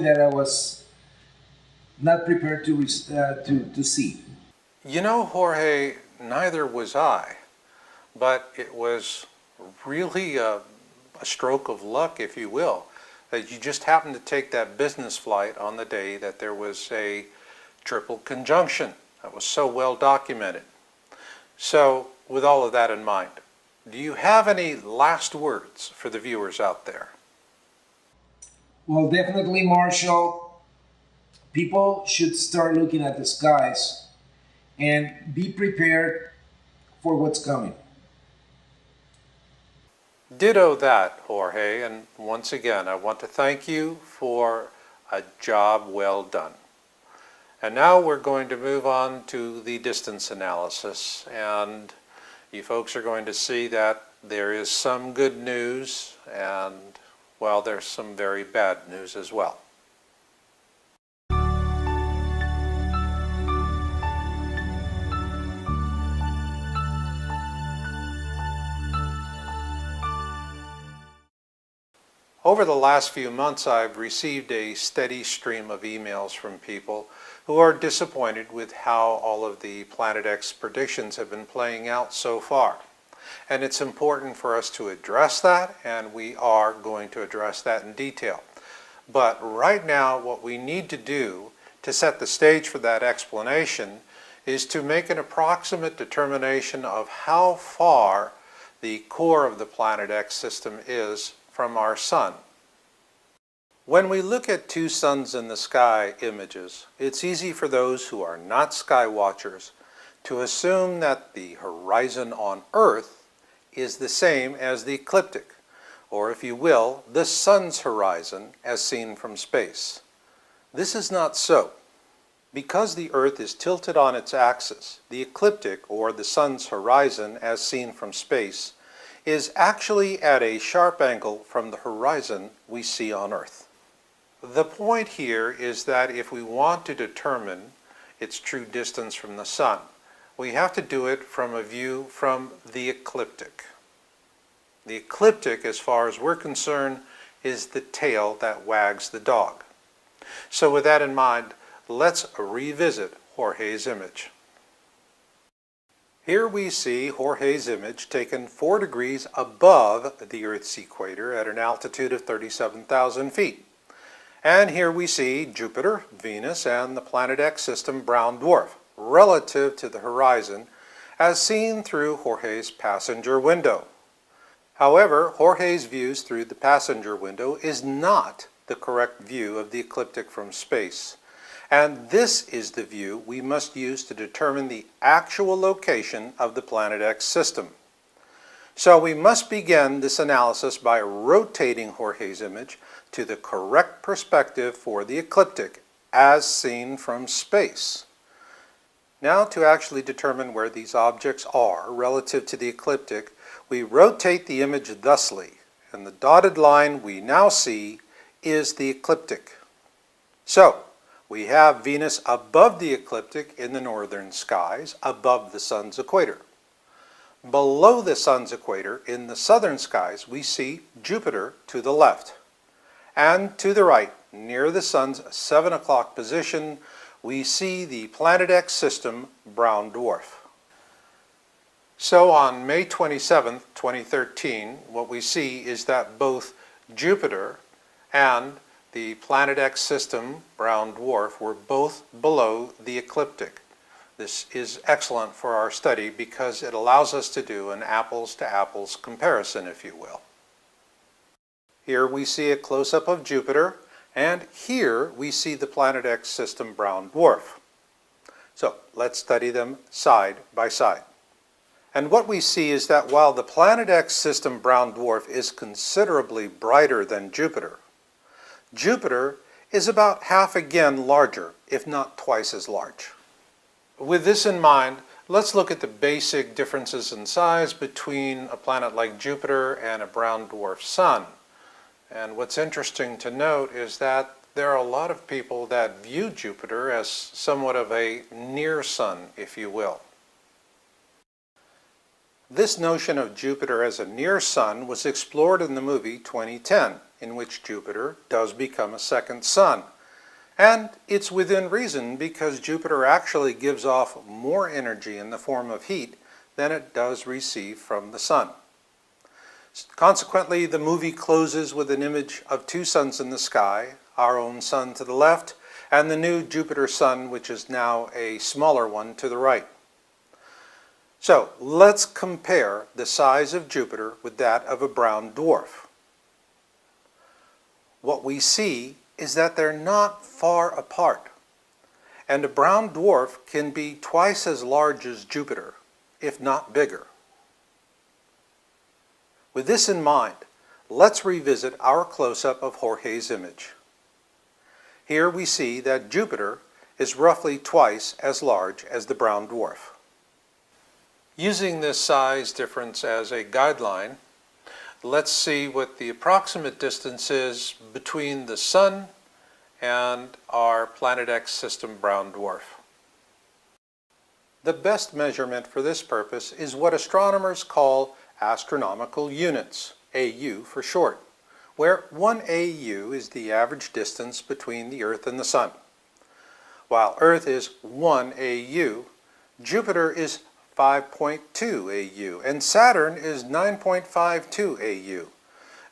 that I was not prepared to see. You know, Jorge, neither was I, but it was really a stroke of luck, if you will, that you just happened to take that business flight on the day that there was a triple conjunction that was so well documented. So, with all of that in mind, do you have any last words for the viewers out there? Well, definitely, Marshall, people should start looking at the skies and be prepared for what's coming. Ditto that, Jorge, and once again, I want to thank you for a job well done. And now we're going to move on to the distance analysis, and you folks are going to see that there is some good news and, well, there's some very bad news as well. Over the last few months, I've received a steady stream of emails from people who are disappointed with how all of the Planet X predictions have been playing out so far. And it's important for us to address that, and we are going to address that in detail. But right now, what we need to do to set the stage for that explanation is to make an approximate determination of how far the core of the Planet X system is from our sun. When we look at two suns in the sky images, it's easy for those who are not sky watchers to assume that the horizon on Earth is the same as the ecliptic, or if you will, the sun's horizon as seen from space. This is not so. Because the Earth is tilted on its axis, the ecliptic, or the sun's horizon as seen from space, is actually at a sharp angle from the horizon we see on Earth. The point here is that if we want to determine its true distance from the sun, we have to do it from a view from the ecliptic. The ecliptic, as far as we're concerned, is the tail that wags the dog. So with that in mind, let's revisit Jorge's image. Here we see Jorge's image taken 4 degrees above the Earth's equator at an altitude of 37,000 feet. And here we see Jupiter, Venus, and the Planet X system brown dwarf relative to the horizon as seen through Jorge's passenger window. However, Jorge's views through the passenger window is not the correct view of the ecliptic from space. And this is the view we must use to determine the actual location of the Planet X system. So we must begin this analysis by rotating Jorge's image to the correct perspective for the ecliptic as seen from space. Now, to actually determine where these objects are relative to the ecliptic, we rotate the image thusly, and the dotted line we now see is the ecliptic. So, we have Venus above the ecliptic in the northern skies, above the sun's equator. Below the sun's equator, in the southern skies, we see Jupiter to the left. And to the right, near the sun's 7 o'clock position, we see the Planet X system brown dwarf. So on May 27, 2013, what we see is that both Jupiter and the Planet X system brown dwarf were both below the ecliptic. This is excellent for our study because it allows us to do an apples-to-apples comparison, if you will. Here we see a close-up of Jupiter, and here we see the Planet X system brown dwarf. So let's study them side by side. And what we see is that while the Planet X system brown dwarf is considerably brighter than Jupiter, Jupiter is about half again larger, if not twice as large. With this in mind, let's look at the basic differences in size between a planet like Jupiter and a brown dwarf sun. And what's interesting to note is that there are a lot of people that view Jupiter as somewhat of a near sun, if you will. This notion of Jupiter as a near sun was explored in the movie 2010, in which Jupiter does become a second sun. And it's within reason because Jupiter actually gives off more energy in the form of heat than it does receive from the sun. Consequently, the movie closes with an image of two suns in the sky, our own sun to the left, and the new Jupiter sun, which is now a smaller one, to the right. So let's compare the size of Jupiter with that of a brown dwarf. What we see is that they're not far apart, and a brown dwarf can be twice as large as Jupiter, if not bigger. With this in mind, let's revisit our close-up of Jorge's image. Here we see that Jupiter is roughly twice as large as the brown dwarf. Using this size difference as a guideline, let's see what the approximate distance is between the Sun and our Planet X system brown dwarf. The best measurement for this purpose is what astronomers call astronomical units, AU for short, where 1 AU is the average distance between the Earth and the Sun. While Earth is 1 AU, Jupiter is 5.2 AU, and Saturn is 9.52 AU.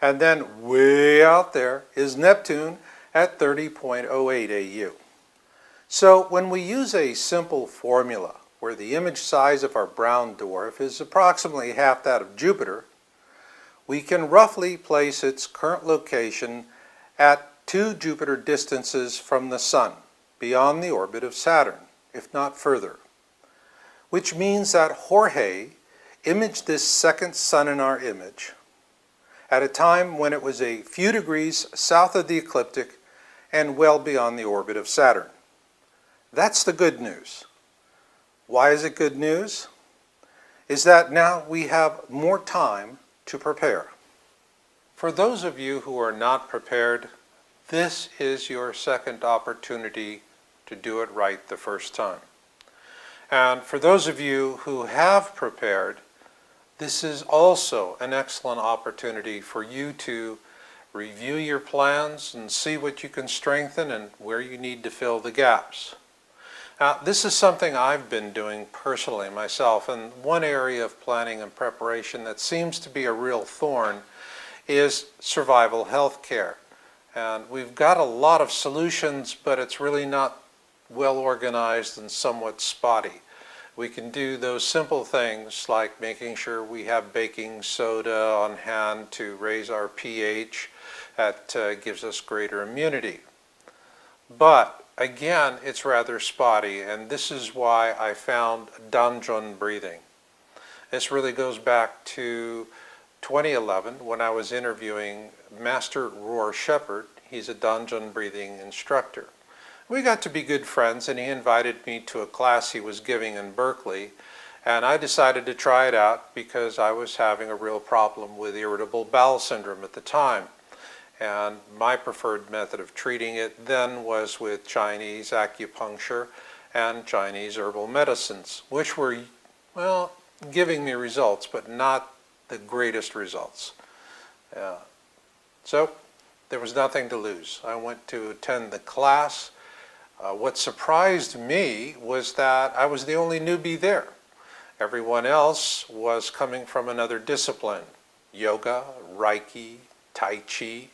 And then way out there is Neptune at 30.08 AU. So when we use a simple formula where the image size of our brown dwarf is approximately half that of Jupiter, we can roughly place its current location at 2 Jupiter distances from the Sun, beyond the orbit of Saturn, if not further. Which means that Jorge imaged this second sun in our image at a time when it was a few degrees south of the ecliptic and well beyond the orbit of Saturn. That's the good news. Why is it good news? Is that now we have more time to prepare. For those of you who are not prepared, this is your second opportunity to do it right the first time. And for those of you who have prepared, this is also an excellent opportunity for you to review your plans and see what you can strengthen and where you need to fill the gaps. Now, this is something I've been doing personally myself, and one area of planning and preparation that seems to be a real thorn is survival health care. And we've got a lot of solutions, but it's really not well organized and somewhat spotty. We can do those simple things like making sure we have baking soda on hand to raise our pH. That gives us greater immunity. But again, it's rather spotty, and this is why I found Danjon breathing. This really goes back to 2011 when I was interviewing Master Roar Shepherd. He's a Danjon breathing instructor. We got to be good friends, and he invited me to a class he was giving in Berkeley, and I decided to try it out because I was having a real problem with irritable bowel syndrome at the time. And my preferred method of treating it then was with Chinese acupuncture and Chinese herbal medicines, which were, well, giving me results, but not the greatest results. So there was nothing to lose. I went to attend the class. What surprised me was that I was the only newbie there. Everyone else was coming from another discipline: yoga, Reiki, Tai Chi,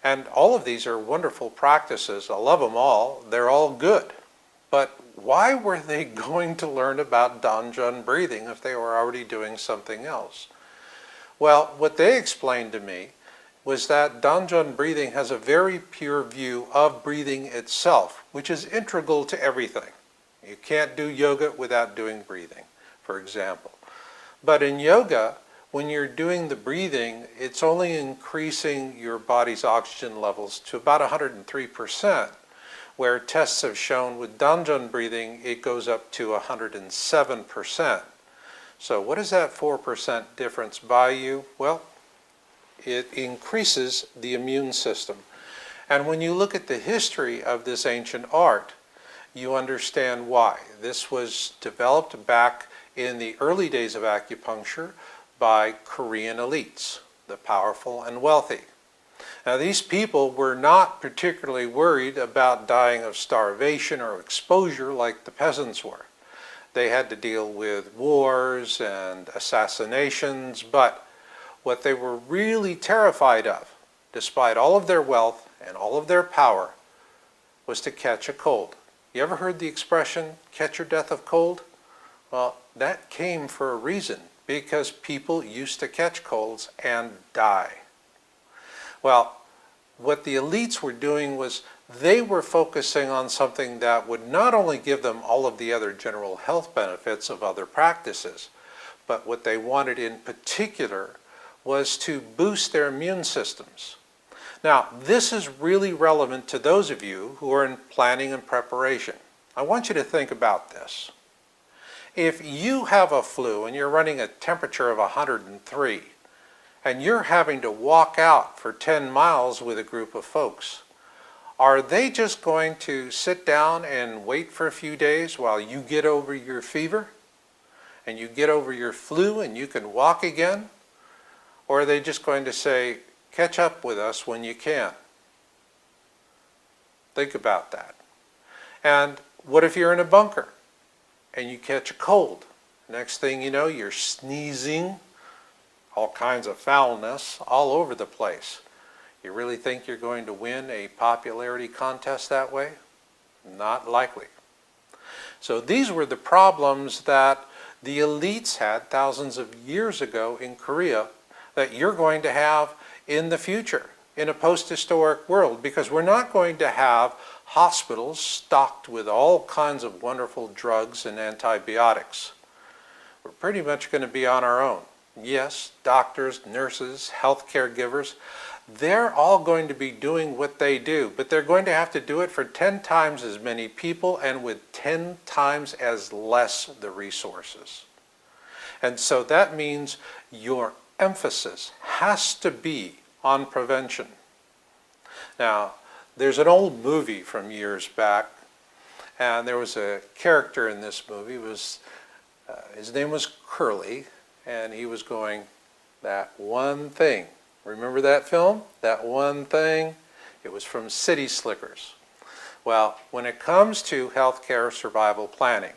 and all of these are wonderful practices. I love them all. They're all good. But why were they going to learn about Danjon breathing if they were already doing something else? Well, what they explained to me was that Danjon breathing has a very pure view of breathing itself, which is integral to everything. You can't do yoga without doing breathing, for example. But in yoga, when you're doing the breathing, it's only increasing your body's oxygen levels to about 103%, where tests have shown with Danjon breathing, it goes up to 107%. So what does that 4% difference buy you? Well, it increases the immune system. And when you look at the history of this ancient art, you understand why. This was developed back in the early days of acupuncture by Korean elites, the powerful and wealthy. Now, these people were not particularly worried about dying of starvation or exposure like the peasants were. They had to deal with wars and assassinations, but what they were really terrified of, despite all of their wealth and all of their power, was to catch a cold. You ever heard the expression, catch your death of cold? Well, that came for a reason, because people used to catch colds and die. Well, what the elites were doing was they were focusing on something that would not only give them all of the other general health benefits of other practices, but what they wanted in particular was to boost their immune systems. Now, this is really relevant to those of you who are in planning and preparation. I want you to think about this. If you have a flu and you're running a temperature of 103, and you're having to walk out for 10 miles with a group of folks, are they just going to sit down and wait for a few days while you get over your fever and you get over your flu and you can walk again? Or are they just going to say, catch up with us when you can? Think about that. And what if you're in a bunker and you catch a cold? Next thing you know, you're sneezing, all kinds of foulness all over the place. You really think you're going to win a popularity contest that way? Not likely. So these were the problems that the elites had thousands of years ago in Korea that you're going to have in the future, in a post-historic world, because we're not going to have hospitals stocked with all kinds of wonderful drugs and antibiotics. We're pretty much going to be on our own. Yes, doctors, nurses, health caregivers, they're all going to be doing what they do, but they're going to have to do it for 10 times as many people and with 10 times as less the resources. And so that means your emphasis has to be on prevention. Now, there's an old movie from years back, and there was a character in this movie. His name was Curly, and he was going, that one thing. Remember that film? That one thing? It was from City Slickers. Well, when it comes to healthcare survival planning,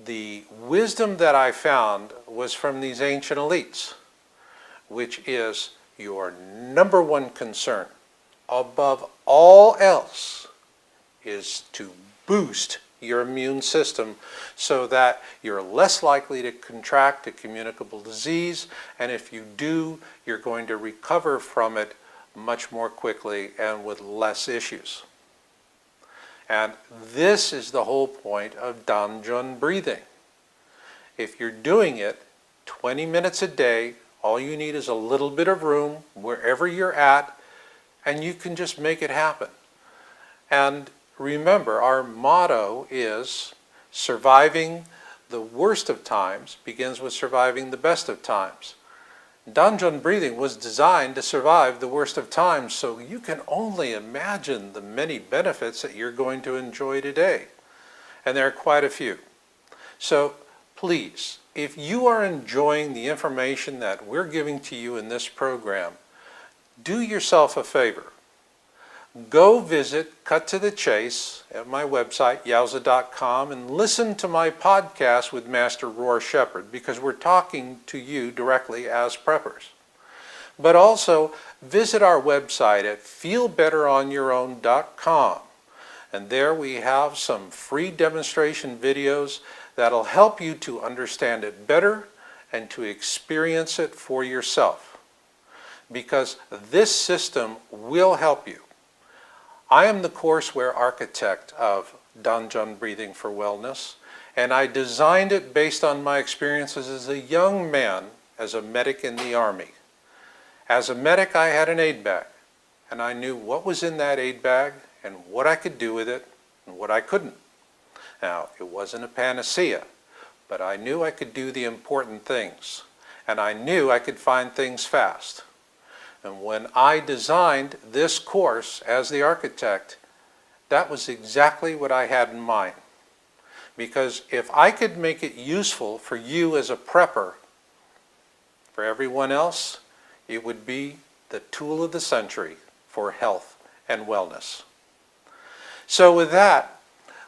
the wisdom that I found was from these ancient elites, which is your number one concern, above all else, is to boost your immune system so that you're less likely to contract a communicable disease, and if you do, you're going to recover from it much more quickly and with less issues. And this is the whole point of Danjun breathing. If you're doing it 20 minutes a day, all you need is a little bit of room wherever you're at, and you can just make it happen. And remember, our motto is surviving the worst of times begins with surviving the best of times. Danjun breathing was designed to survive the worst of times, so you can only imagine the many benefits that you're going to enjoy today. And there are quite a few. So please, if you are enjoying the information that we're giving to you in this program, do yourself a favor. Go visit Cut to the Chase at my website, yowza.com, and listen to my podcast with Master Roar Shepherd, because we're talking to you directly as preppers. But also visit our website at feelbetteronyourown.com, and there we have some free demonstration videos that'll help you to understand it better and to experience it for yourself, because this system will help you. I am the courseware architect of Danjun Breathing for Wellness, and I designed it based on my experiences as a young man as a medic in the Army. As a medic, I had an aid bag, and I knew what was in that aid bag and what I could do with it and what I couldn't. Now, it wasn't a panacea, but I knew I could do the important things, and I knew I could find things fast. And when I designed this course as the architect, that was exactly what I had in mind. Because if I could make it useful for you as a prepper, for everyone else, it would be the tool of the century for health and wellness. So with that,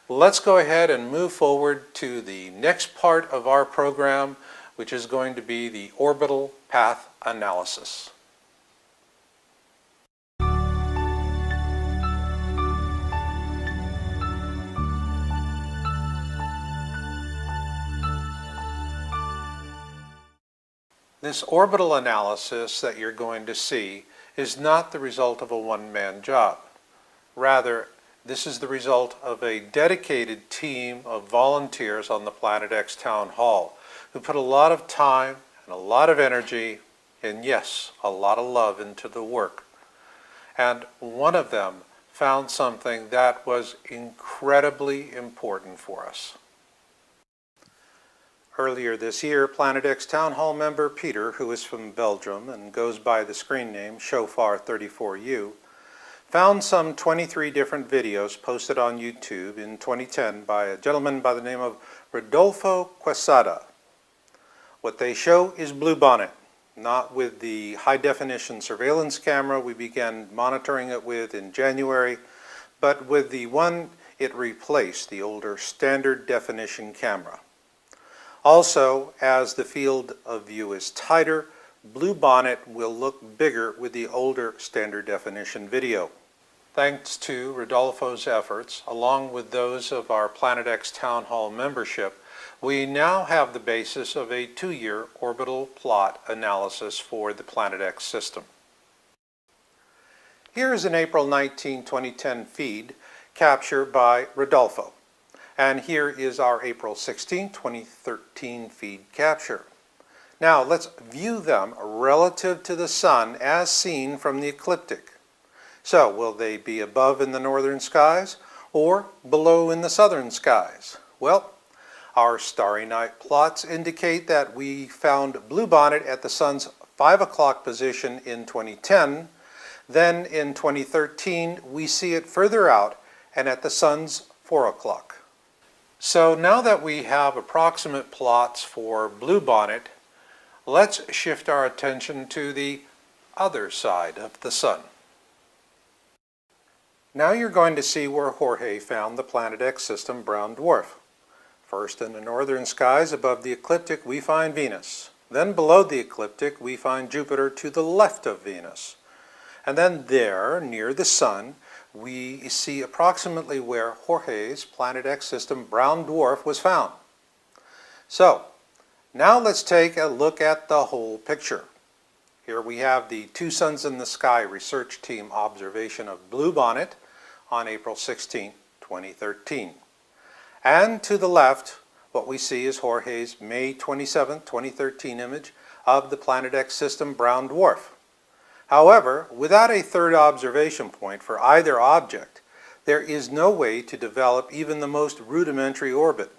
let's go ahead and move forward to the next part of our program, which is going to be the orbital path analysis. This orbital analysis that you're going to see is not the result of a one-man job. Rather, this is the result of a dedicated team of volunteers on the Planet X Town Hall who put a lot of time and a lot of energy and, yes, a lot of love into the work. And one of them found something that was incredibly important for us. Earlier this year, Planet X Town Hall member Peter, who is from Belgium and goes by the screen name Shofar34U, found some 23 different videos posted on YouTube in 2010 by a gentleman by the name of Rodolfo Quesada. What they show is bluebonnet, not with the high-definition surveillance camera we began monitoring it with in January, but with the one it replaced, the older standard definition camera. Also, as the field of view is tighter, bluebonnet will look bigger with the older standard definition video. Thanks to Rodolfo's efforts, along with those of our Planet X Town Hall membership, we now have the basis of a 2-year orbital plot analysis for the Planet X system. Here is an April 19, 2010 feed captured by Rodolfo. And here is our April 16, 2013 feed capture. Now let's view them relative to the sun as seen from the ecliptic. So will they be above in the northern skies or below in the southern skies? Well, our starry night plots indicate that we found bluebonnet at the sun's 5 o'clock position in 2010. Then in 2013 we see it further out and at the sun's 4 o'clock. So now that we have approximate plots for bluebonnet, let's shift our attention to the other side of the sun. Now you're going to see where Jorge found the Planet X system brown dwarf. First, in the northern skies above the ecliptic we find Venus. Then below the ecliptic we find Jupiter to the left of Venus. And then there, near the sun, we see approximately where Jorge's Planet X system brown dwarf was found. So, now let's take a look at the whole picture. Here we have the Two Suns in the Sky research team observation of bluebonnet on April 16, 2013. And to the left, what we see is Jorge's May 27, 2013 image of the Planet X system brown dwarf. However, without a third observation point for either object, there is no way to develop even the most rudimentary orbit.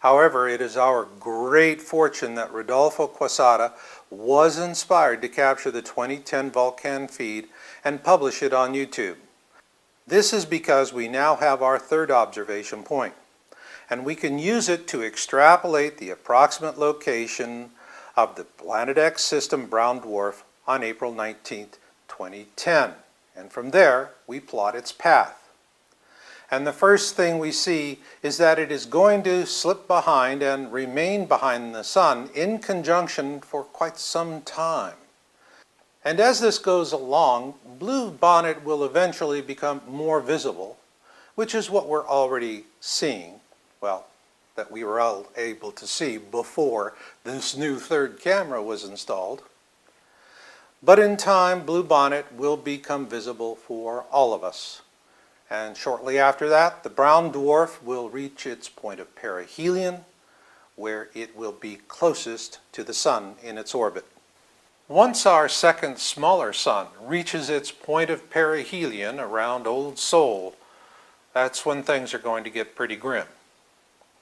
However, it is our great fortune that Rodolfo Quesada was inspired to capture the 2010 Vulcan feed and publish it on YouTube. This is because we now have our third observation point, and we can use it to extrapolate the approximate location of the Planet X system brown dwarf on April 19, 2010. And from there, we plot its path. And the first thing we see is that it is going to slip behind and remain behind the sun in conjunction for quite some time. And as this goes along, bluebonnet will eventually become more visible, which is what we're already seeing. Well, that we were all able to see before this new third camera was installed. But in time, bluebonnet will become visible for all of us. And shortly after that, the brown dwarf will reach its point of perihelion, where it will be closest to the sun in its orbit. Once our second smaller sun reaches its point of perihelion around Old Sol, that's when things are going to get pretty grim.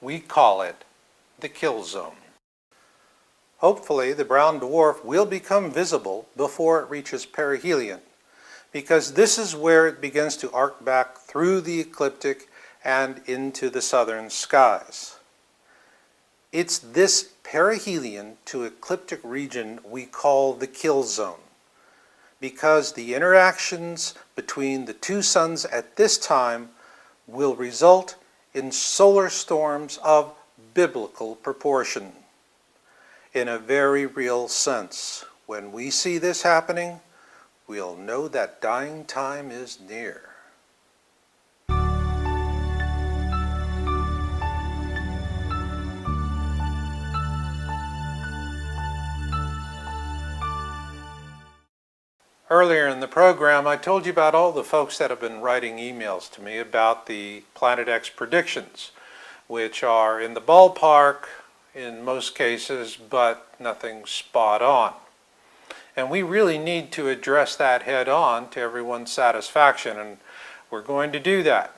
We call it the kill zone. Hopefully, the brown dwarf will become visible before it reaches perihelion, because this is where it begins to arc back through the ecliptic and into the southern skies. It's this perihelion to ecliptic region we call the kill zone, because the interactions between the two suns at this time will result in solar storms of biblical proportion. In a very real sense, when we see this happening, we'll know that dying time is near. Earlier in the program, I told you about all the folks that have been writing emails to me about the Planet X predictions, which are in the ballpark in most cases, but nothing spot on. And we really need to address that head on to everyone's satisfaction, and we're going to do that.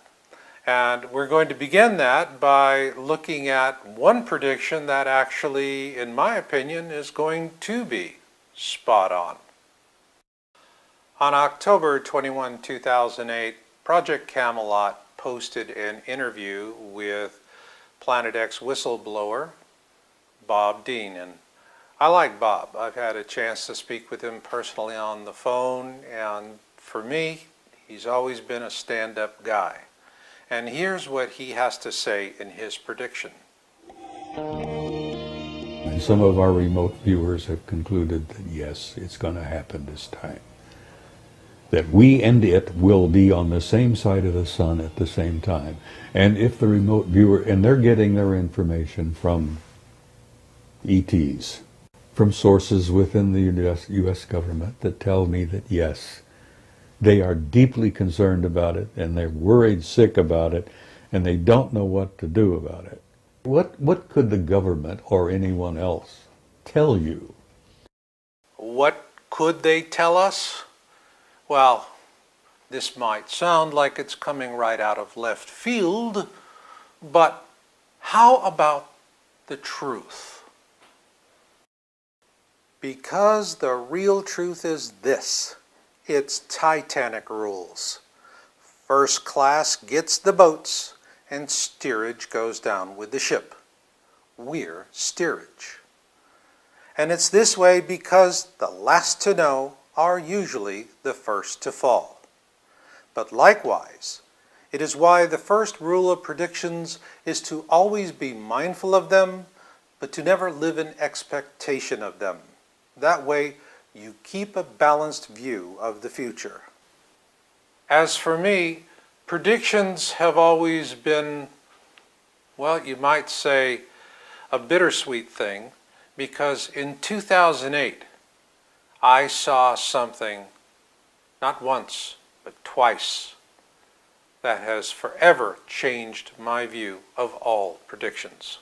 And we're going to begin that by looking at one prediction that actually, in my opinion, is going to be spot on. On October 21, 2008, Project Camelot posted an interview with Planet X whistleblower Bob Dean. And I like Bob. I've had a chance to speak with him personally on the phone, and for me, he's always been a stand-up guy. And here's what he has to say in his prediction. And some of our remote viewers have concluded that yes, it's going to happen this time. That we and it will be on the same side of the sun at the same time. And if the remote viewer, and they're getting their information from ETs, from sources within the US government that tell me that yes, they are deeply concerned about it, and they're worried sick about it, and they don't know what to do about it. What could the government or anyone else tell you? What could they tell us? Well, this might sound like it's coming right out of left field, but how about the truth? Because the real truth is this: it's Titanic rules. First class gets the boats, and steerage goes down with the ship. We're steerage. And it's this way because the last to know are usually the first to fall. But likewise, it is why the first rule of predictions is to always be mindful of them, but to never live in expectation of them. That way, you keep a balanced view of the future. As for me, predictions have always been, well, you might say, a bittersweet thing, because in 2008, I saw something, not once, but twice, that has forever changed my view of all predictions.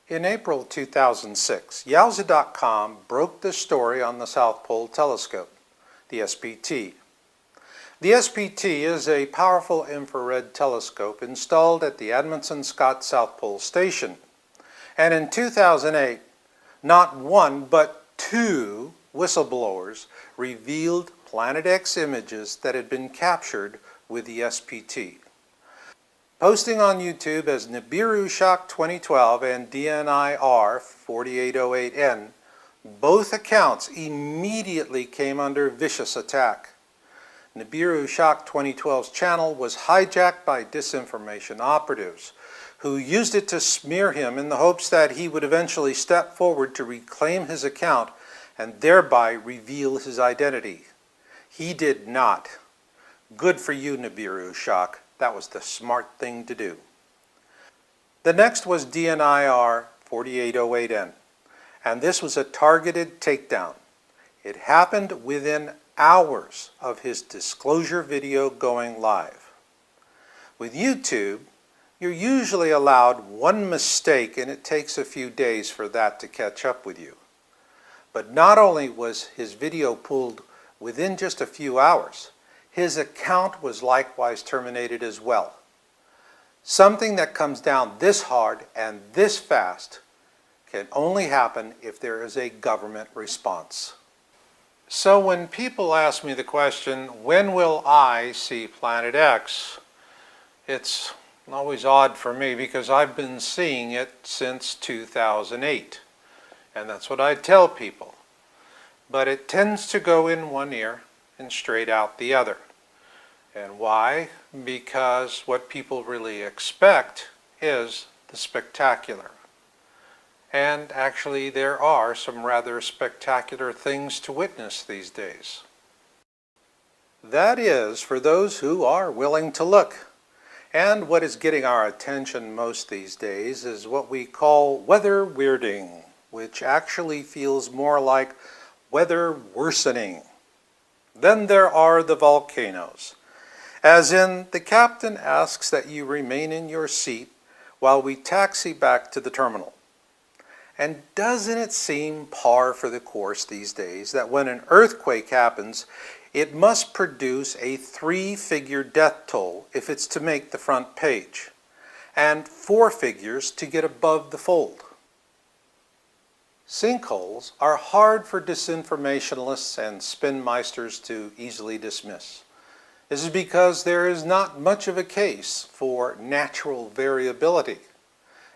In April 2006, Yowze.com broke the story on the South Pole Telescope, the SPT. The SPT is a powerful infrared telescope installed at the Amundsen Scott South Pole Station. And in 2008, not one but two whistleblowers revealed Planet X images that had been captured with the SPT. Posting on YouTube as Nibiru Shock 2012 and DNIR 4808N, both accounts immediately came under vicious attack. Nibiru Shock 2012's channel was hijacked by disinformation operatives who used it to smear him in the hopes that he would eventually step forward to reclaim his account and thereby reveal his identity. He did not. Good for you, Nibiru Shock. That was the smart thing to do. The next was DNIR 4808N, and this was a targeted takedown. It happened within hours of his disclosure video going live. With YouTube, you're usually allowed one mistake, and it takes a few days for that to catch up with you. But not only was his video pulled within just a few hours, his account was likewise terminated as well. Something that comes down this hard and this fast can only happen if there is a government response. So when people ask me the question, when will I see Planet X? It's always odd for me because I've been seeing it since 2008. And that's what I tell people. But it tends to go in one ear and straight out the other. And why? Because what people really expect is the spectacular. And actually there are some rather spectacular things to witness these days. That is for those who are willing to look. And what is getting our attention most these days is what we call weather weirding, which actually feels more like weather worsening. Then there are the volcanoes, as in the captain asks that you remain in your seat while we taxi back to the terminal. And doesn't it seem par for the course these days that when an earthquake happens, it must produce a 3-figure death toll if it's to make the front page, and 4 figures to get above the fold? Sinkholes are hard for disinformationalists and spinmeisters to easily dismiss. This is because there is not much of a case for natural variability.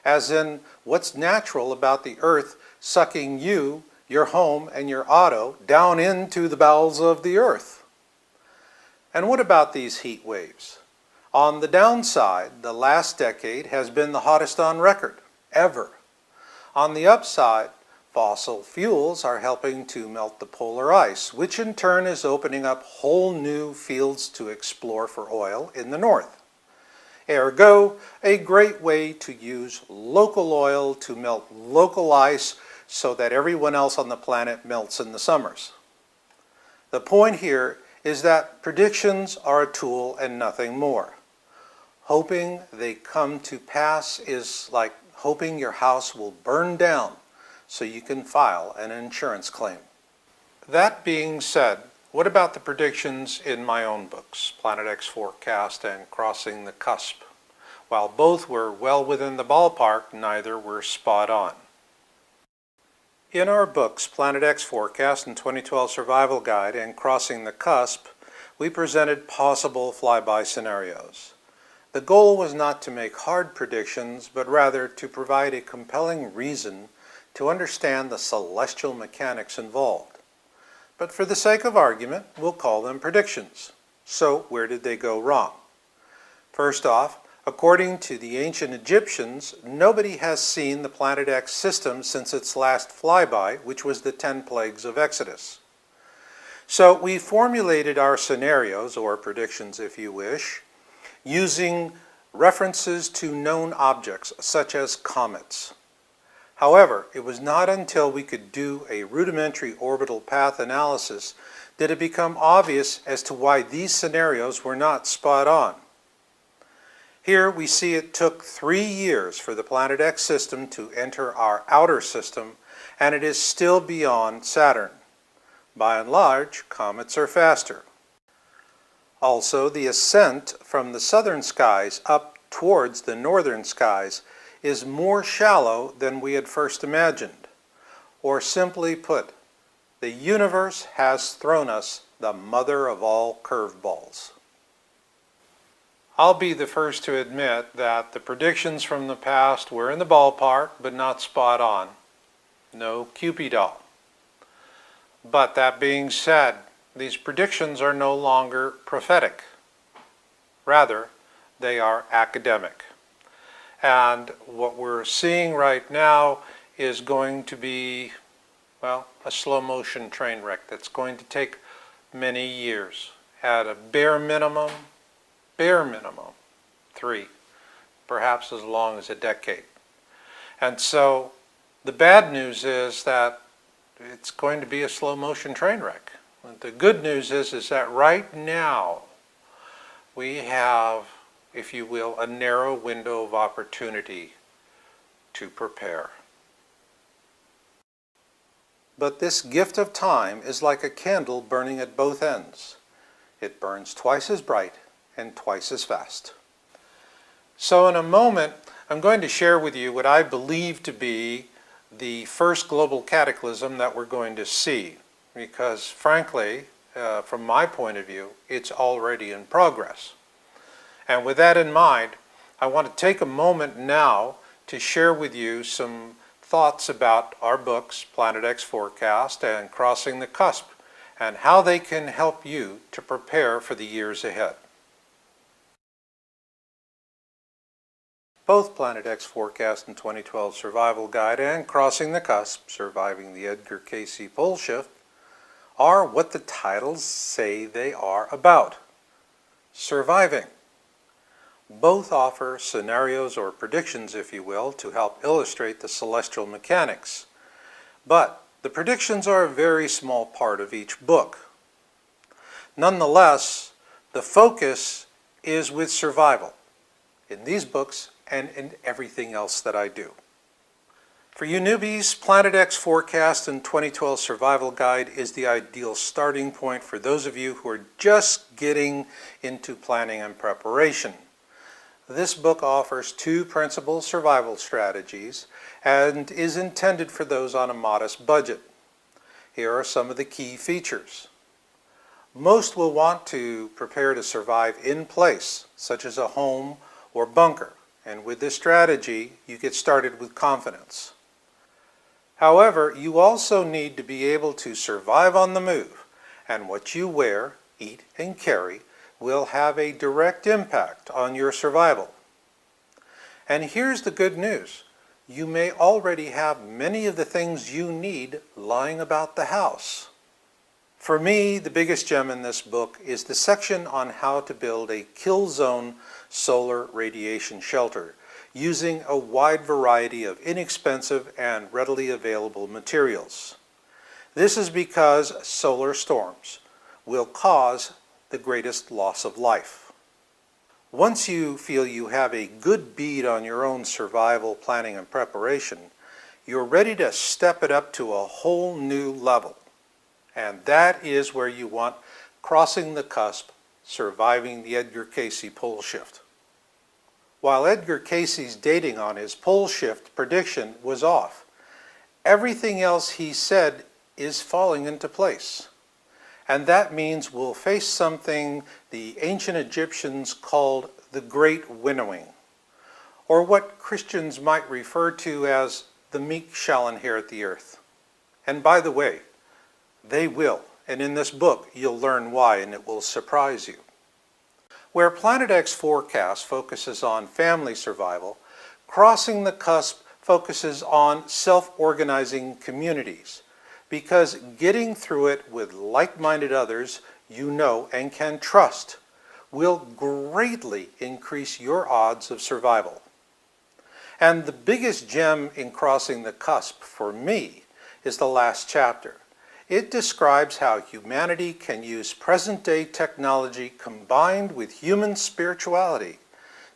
As in, what's natural about the earth sucking you, your home, and your auto down into the bowels of the earth? And what about these heat waves? On the downside, the last decade has been the hottest on record, ever. On the upside, fossil fuels are helping to melt the polar ice, which in turn is opening up whole new fields to explore for oil in the north. Ergo, a great way to use local oil to melt local ice so that everyone else on the planet melts in the summers. The point here is that predictions are a tool and nothing more. Hoping they come to pass is like hoping your house will burn down so you can file an insurance claim. That being said, what about the predictions in my own books, Planet X Forecast and Crossing the Cusp? While both were well within the ballpark, neither were spot on. In our books, Planet X Forecast and 2012 Survival Guide and Crossing the Cusp, we presented possible flyby scenarios. The goal was not to make hard predictions, but rather to provide a compelling reason to understand the celestial mechanics involved. But for the sake of argument, we'll call them predictions. So where did they go wrong? First off, according to the ancient Egyptians, nobody has seen the Planet X system since its last flyby, which was the 10 plagues of Exodus. So we formulated our scenarios, or predictions if you wish, using references to known objects such as comets. However, it was not until we could do a rudimentary orbital path analysis did it become obvious as to why these scenarios were not spot on. Here we see it took 3 years for the Planet X system to enter our outer system, and it is still beyond Saturn. By and large, comets are faster. Also, the ascent from the southern skies up towards the northern skies is more shallow than we had first imagined. Or simply put, the universe has thrown us the mother of all curveballs. I'll be the first to admit that the predictions from the past were in the ballpark, but not spot on. No Cupid doll. But that being said, these predictions are no longer prophetic. Rather, they are academic. And what we're seeing right now is going to be, well, a slow motion train wreck that's going to take many years. At a bare minimum, 3, perhaps as long as a decade. And so the bad news is that it's going to be a slow motion train wreck. The good news is that right now we have, if you will, a narrow window of opportunity to prepare. But this gift of time is like a candle burning at both ends. It burns twice as bright and twice as fast. So in a moment, I'm going to share with you what I believe to be the first global cataclysm that we're going to see, because frankly, from my point of view, it's already in progress. And with that in mind, I want to take a moment now to share with you some thoughts about our books, Planet X Forecast and Crossing the Cusp, and how they can help you to prepare for the years ahead. Both Planet X Forecast and 2012 Survival Guide and Crossing the Cusp, Surviving the Edgar Cayce Pole Shift, are what the titles say they are about: surviving. Both offer scenarios or predictions, if you will, to help illustrate the celestial mechanics. But the predictions are a very small part of each book. Nonetheless, the focus is with survival in these books and in everything else that I do. For you newbies, Planet X Forecast and 2012 Survival Guide is the ideal starting point for those of you who are just getting into planning and preparation. This book offers 2 principal survival strategies and is intended for those on a modest budget. Here are some of the key features. Most will want to prepare to survive in place, such as a home or bunker, and with this strategy, you get started with confidence. However, you also need to be able to survive on the move, and what you wear, eat, and carry will have a direct impact on your survival. And here's the good news. You may already have many of the things you need lying about the house. For me, the biggest gem in this book is the section on how to build a kill zone solar radiation shelter using a wide variety of inexpensive and readily available materials. This is because solar storms will cause the greatest loss of life. Once you feel you have a good bead on your own survival planning and preparation, you're ready to step it up to a whole new level. And that is where you want Crossing the Cusp, Surviving the Edgar Cayce Pole Shift. While Edgar Cayce's dating on his pole shift prediction was off, everything else he said is falling into place. And that means we'll face something the ancient Egyptians called the Great Winnowing, or what Christians might refer to as the meek shall inherit the earth. And by the way, they will, and in this book you'll learn why, and it will surprise you. Where Planet X Forecast focuses on family survival, Crossing the Cusp focuses on self-organizing communities, because getting through it with like-minded others you know and can trust will greatly increase your odds of survival. And the biggest gem in Crossing the Cusp for me is the last chapter. It describes how humanity can use present-day technology combined with human spirituality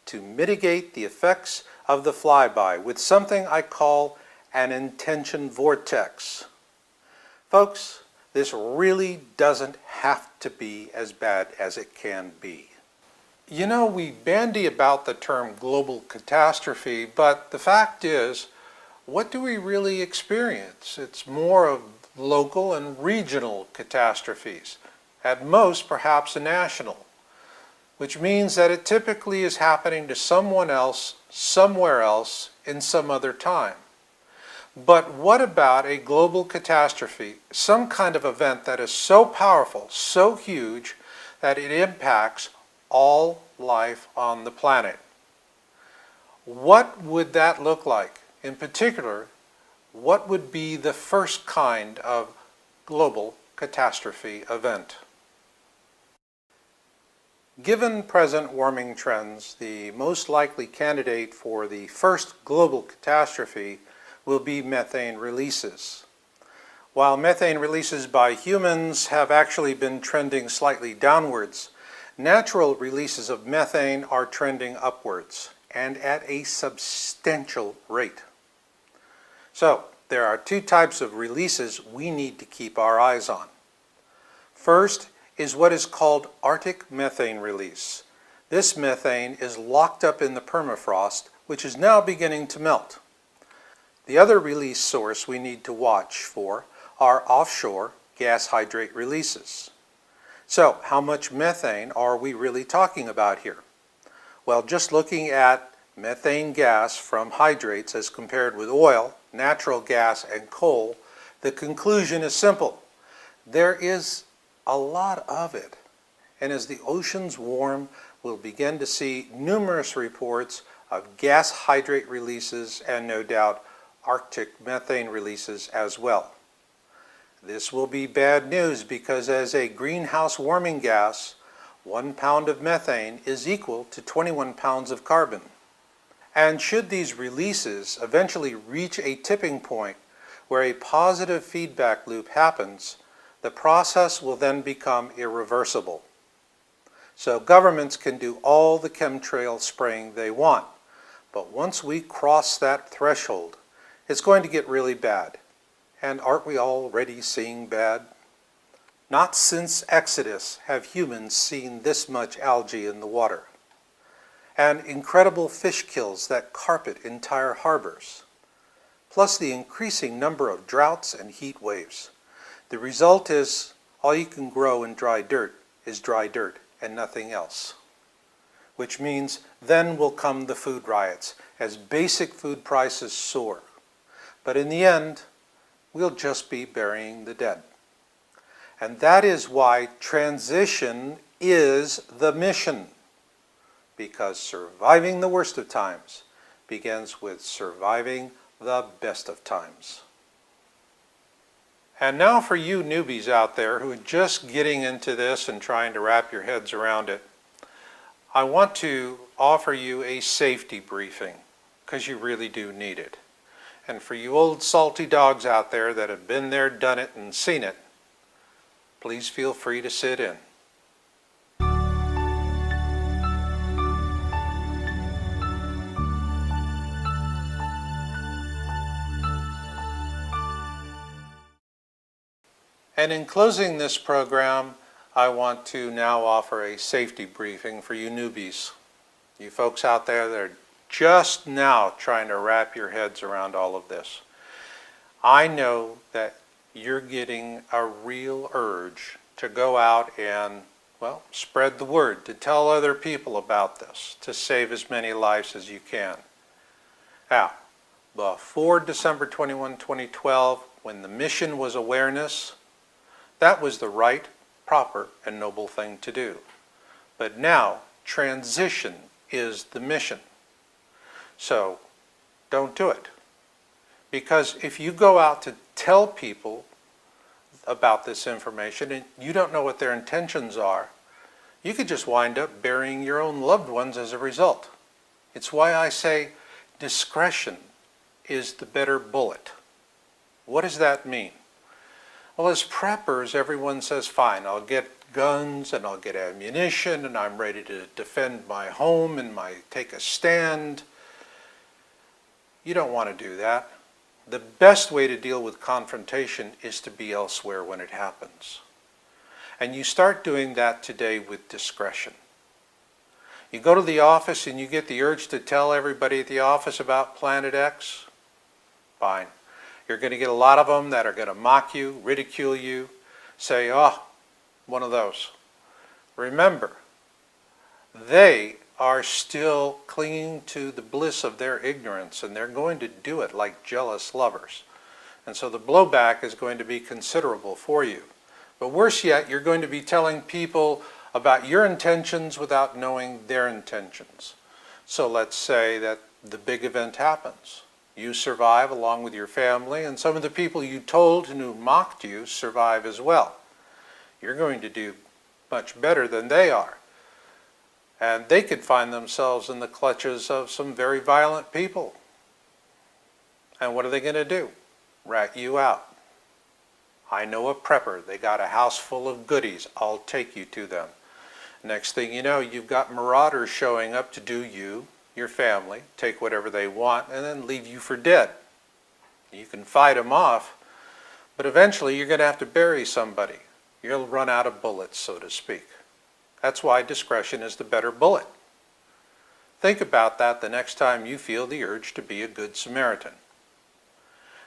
to mitigate the effects of the flyby with something I call an intention vortex. Folks, this really doesn't have to be as bad as it can be. You know, we bandy about the term global catastrophe, but the fact is, what do we really experience? It's more of local and regional catastrophes, at most perhaps a national, which means that it typically is happening to someone else, somewhere else, in some other time. But what about a global catastrophe, some kind of event that is so powerful, so huge, that it impacts all life on the planet? What would that look like? In particular, what would be the first kind of global catastrophe event? Given present warming trends, the most likely candidate for the first global catastrophe will be methane releases. While methane releases by humans have actually been trending slightly downwards, natural releases of methane are trending upwards, and at a substantial rate. So, there are 2 types of releases we need to keep our eyes on. First is what is called Arctic methane release. This methane is locked up in the permafrost, which is now beginning to melt. The other release source we need to watch for are offshore gas hydrate releases. So, how much methane are we really talking about here? Well, just looking at methane gas from hydrates as compared with oil, natural gas, and coal, the conclusion is simple. There is a lot of it. And as the oceans warm, we'll begin to see numerous reports of gas hydrate releases and no doubt Arctic methane releases as well. This will be bad news because as a greenhouse warming gas, 1 pound of methane is equal to 21 pounds of carbon. And should these releases eventually reach a tipping point where a positive feedback loop happens, the process will then become irreversible. So governments can do all the chemtrail spraying they want, but once we cross that threshold, it's going to get really bad. And aren't we already seeing bad? Not since Exodus have humans seen this much algae in the water, and incredible fish kills that carpet entire harbors, plus the increasing number of droughts and heat waves. The result is all you can grow in dry dirt is dry dirt and nothing else, which means then will come the food riots as basic food prices soar. But in the end, we'll just be burying the dead. And that is why transition is the mission, because surviving the worst of times begins with surviving the best of times. And now for you newbies out there who are just getting into this and trying to wrap your heads around it, I want to offer you a safety briefing, because you really do need it. And for you old salty dogs out there that have been there, done it, and seen it, please feel free to sit in. And in closing this program, I want to now offer a safety briefing for you newbies. You folks out there that are just now trying to wrap your heads around all of this. I know that you're getting a real urge to go out and, well, spread the word, to tell other people about this, to save as many lives as you can. Now, before December 21, 2012, when the mission was awareness, that was the right, proper, and noble thing to do. But now, transition is the mission. So, don't do it. Because if you go out to tell people about this information and you don't know what their intentions are, you could just wind up burying your own loved ones as a result. It's why I say discretion is the better bullet. What does that mean? Well, as preppers, everyone says, fine, I'll get guns and I'll get ammunition and I'm ready to defend my home and take a stand. You don't want to do that. The best way to deal with confrontation is to be elsewhere when it happens. And you start doing that today with discretion. You go to the office and you get the urge to tell everybody at the office about Planet X. Fine. You're going to get a lot of them that are going to mock you, ridicule you, say, oh, one of those. Remember, they are still clinging to the bliss of their ignorance, and they're going to do it like jealous lovers. And so the blowback is going to be considerable for you. But worse yet, you're going to be telling people about your intentions without knowing their intentions. So let's say that the big event happens. You survive along with your family, and some of the people you told and who mocked you survive as well. You're going to do much better than they are. And they could find themselves in the clutches of some very violent people. And what are they going to do? Rat you out. I know a prepper. They got a house full of goodies. I'll take you to them. Next thing you know, you've got marauders showing up to do you, your family, take whatever they want, and then leave you for dead. You can fight them off, but eventually you're going to have to bury somebody. You'll run out of bullets, so to speak. That's why discretion is the better bullet. Think about that the next time you feel the urge to be a good Samaritan.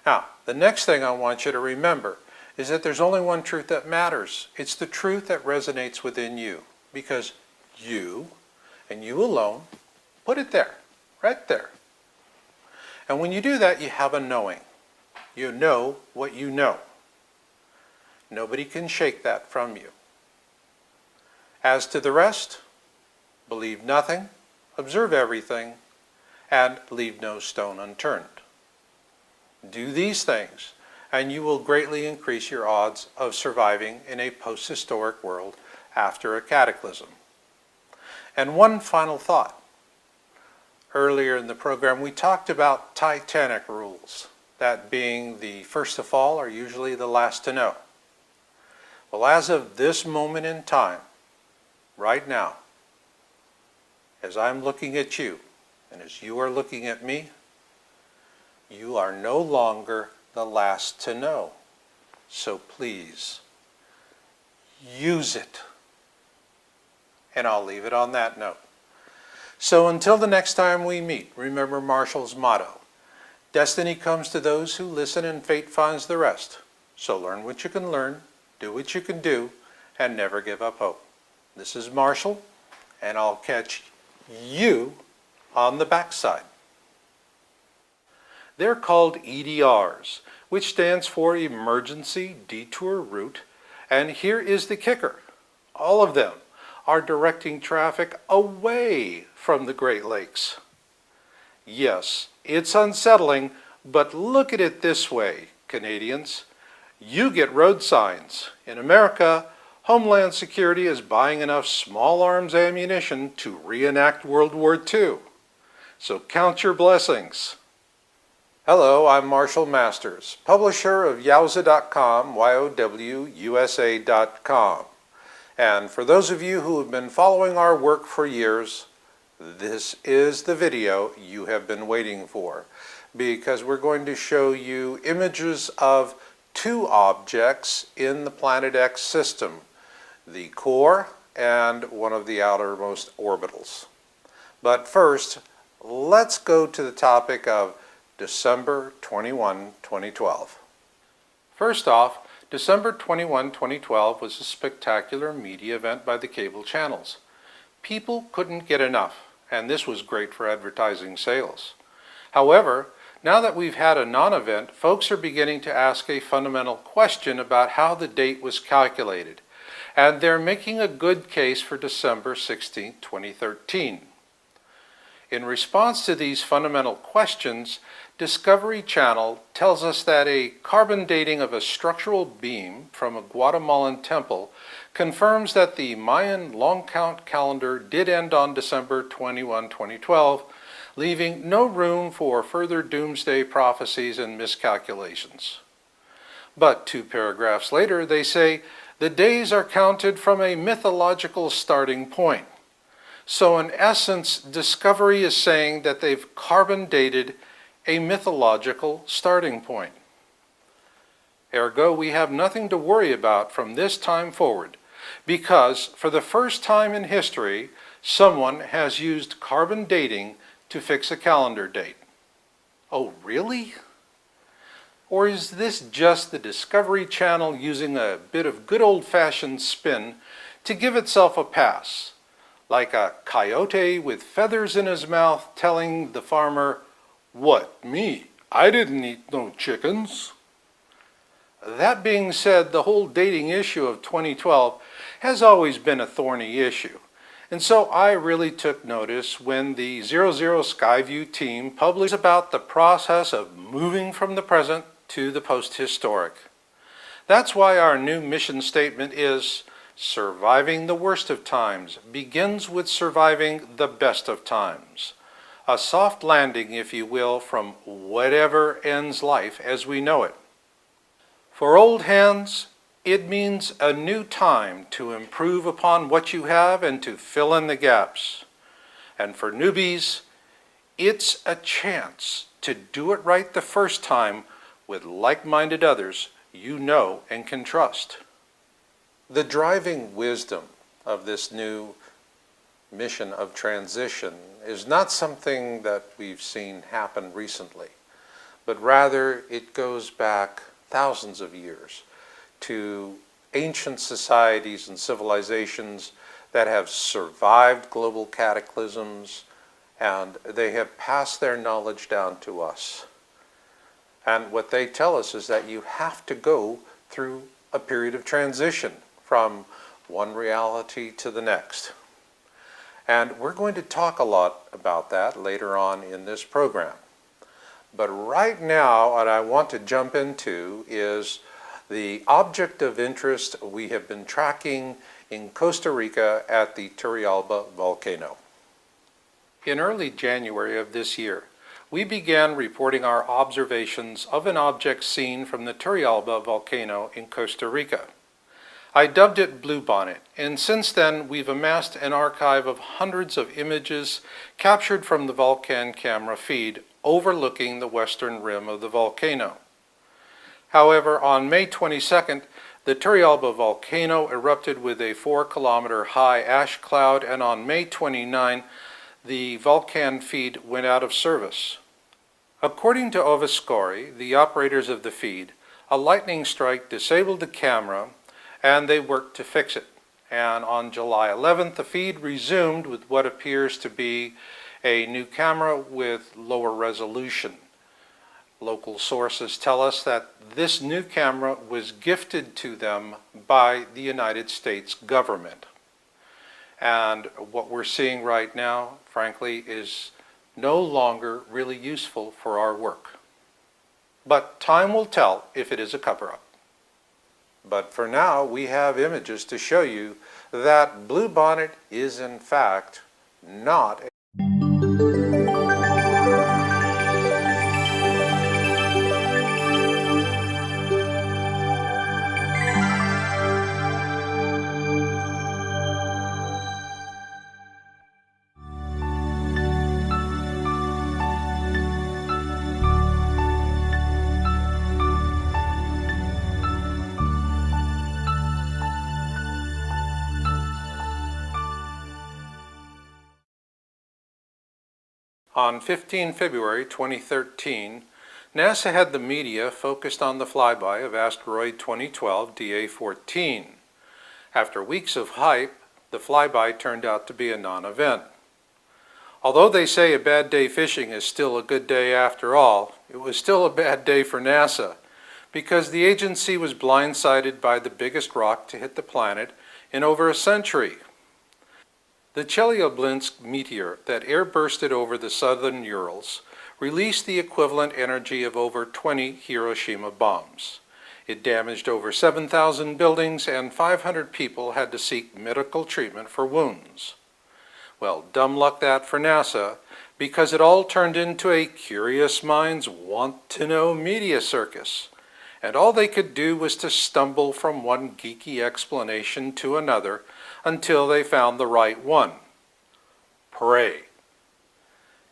Now, the next thing I want you to remember is that there's only one truth that matters. It's the truth that resonates within you, because you, and you alone, put it there, right there. And when you do that, you have a knowing. You know what you know. Nobody can shake that from you. As to the rest, believe nothing, observe everything, and leave no stone unturned. Do these things, and you will greatly increase your odds of surviving in a post-historic world after a cataclysm. And one final thought. Earlier in the program, we talked about Titanic rules, that being the first to fall are usually the last to know. Well, as of this moment in time, right now, as I'm looking at you, and as you are looking at me, you are no longer the last to know. So please, use it. And I'll leave it on that note. So until the next time we meet, remember Marshall's motto: destiny comes to those who listen and fate finds the rest. So learn what you can learn, do what you can do, and never give up hope. This is Marshall, and I'll catch you on the backside. They're called EDRs, which stands for Emergency Detour Route, and here is the kicker. All of them are directing traffic away from the Great Lakes. Yes, it's unsettling, but look at it this way, Canadians. You get road signs. In America, Homeland Security is buying enough small arms ammunition to reenact World War II. So count your blessings. Hello, I'm Marshall Masters, publisher of youve.com, youwusa.com. And for those of you who have been following our work for years, this is the video you have been waiting for, because we're going to show you images of two objects in the Planet X system, the core and one of the outermost orbitals. But first, let's go to the topic of December 21, 2012. First off, December 21, 2012 was a spectacular media event by the cable channels. People couldn't get enough, and this was great for advertising sales. However, now that we've had a non-event, folks are beginning to ask a fundamental question about how the date was calculated, and they're making a good case for December 16, 2013. In response to these fundamental questions, Discovery Channel tells us that a carbon dating of a structural beam from a Guatemalan temple confirms that the Mayan long count calendar did end on December 21, 2012, leaving no room for further doomsday prophecies and miscalculations. But 2 paragraphs later, they say the days are counted from a mythological starting point. So in essence, Discovery is saying that they've carbon dated a mythological starting point. Ergo, we have nothing to worry about from this time forward, because for the first time in history, someone has used carbon dating to fix a calendar date. Oh, really? Or is this just the Discovery Channel using a bit of good old-fashioned spin to give itself a pass, like a coyote with feathers in his mouth telling the farmer, "What, me? I didn't eat no chickens." That being said, the whole dating issue of 2012 has always been a thorny issue. And so I really took notice when the 00 Skyview team published about the process of moving from the present to the post-historic. That's why our new mission statement is, surviving the worst of times begins with surviving the best of times. A soft landing, if you will, from whatever ends life as we know it. For old hands, it means a new time to improve upon what you have and to fill in the gaps. And for newbies, it's a chance to do it right the first time with like-minded others you know and can trust. The driving wisdom of this new mission of transition is not something that we've seen happen recently, but rather it goes back thousands of years to ancient societies and civilizations that have survived global cataclysms, and they have passed their knowledge down to us. And what they tell us is that you have to go through a period of transition from one reality to the next. And we're going to talk a lot about that later on in this program. But right now, what I want to jump into is the object of interest we have been tracking in Costa Rica at the Turrialba volcano. In early January of this year, we began reporting our observations of an object seen from the Turrialba volcano in Costa Rica. I dubbed it Bluebonnet, and since then we've amassed an archive of hundreds of images captured from the Vulcan camera feed overlooking the western rim of the volcano. However, on May 22nd, the Turrialba volcano erupted with a 4-kilometer high ash cloud, and on May 29, the Vulcan feed went out of service. According to Ovescori, the operators of the feed, a lightning strike disabled the camera and they worked to fix it. And on July 11th, the feed resumed with what appears to be a new camera with lower resolution. Local sources tell us that this new camera was gifted to them by the United States government. And what we're seeing right now, frankly, is no longer really useful for our work. But time will tell if it is a cover-up. But for now, we have images to show you that Bluebonnet is in fact not a On 15 February 2013, NASA had the media focused on the flyby of asteroid 2012 DA14. After weeks of hype, the flyby turned out to be a non-event. Although they say a bad day fishing is still a good day after all, it was still a bad day for NASA because the agency was blindsided by the biggest rock to hit the planet in over a century. The Chelyabinsk meteor that airbursted over the southern Urals released the equivalent energy of over 20 Hiroshima bombs. It damaged over 7,000 buildings and 500 people had to seek medical treatment for wounds. Well, dumb luck that for NASA, because it all turned into a curious minds want-to-know media circus. And all they could do was to stumble from one geeky explanation to another until they found the right one. Pray.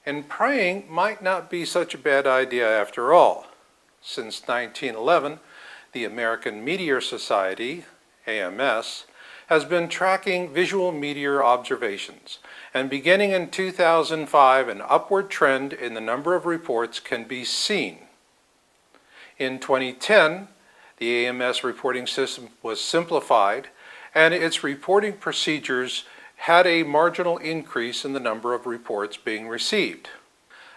And praying might not be such a bad idea after all. Since 1911, the American Meteor Society, AMS, has been tracking visual meteor observations, and beginning in 2005, an upward trend in the number of reports can be seen. In 2010, the AMS reporting system was simplified, and its reporting procedures had a marginal increase in the number of reports being received.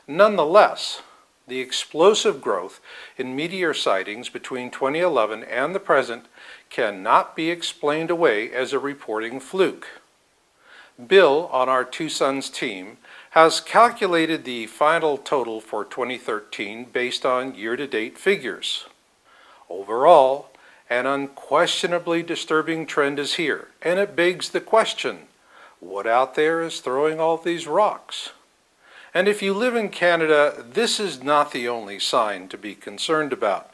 Nonetheless, the explosive growth in meteor sightings between 2011 and the present cannot be explained away as a reporting fluke. Bill, on our Two Sons team, has calculated the final total for 2013 based on year-to-date figures. Overall, an unquestionably disturbing trend is here, and it begs the question, what out there is throwing all these rocks? And if you live in Canada, this is not the only sign to be concerned about.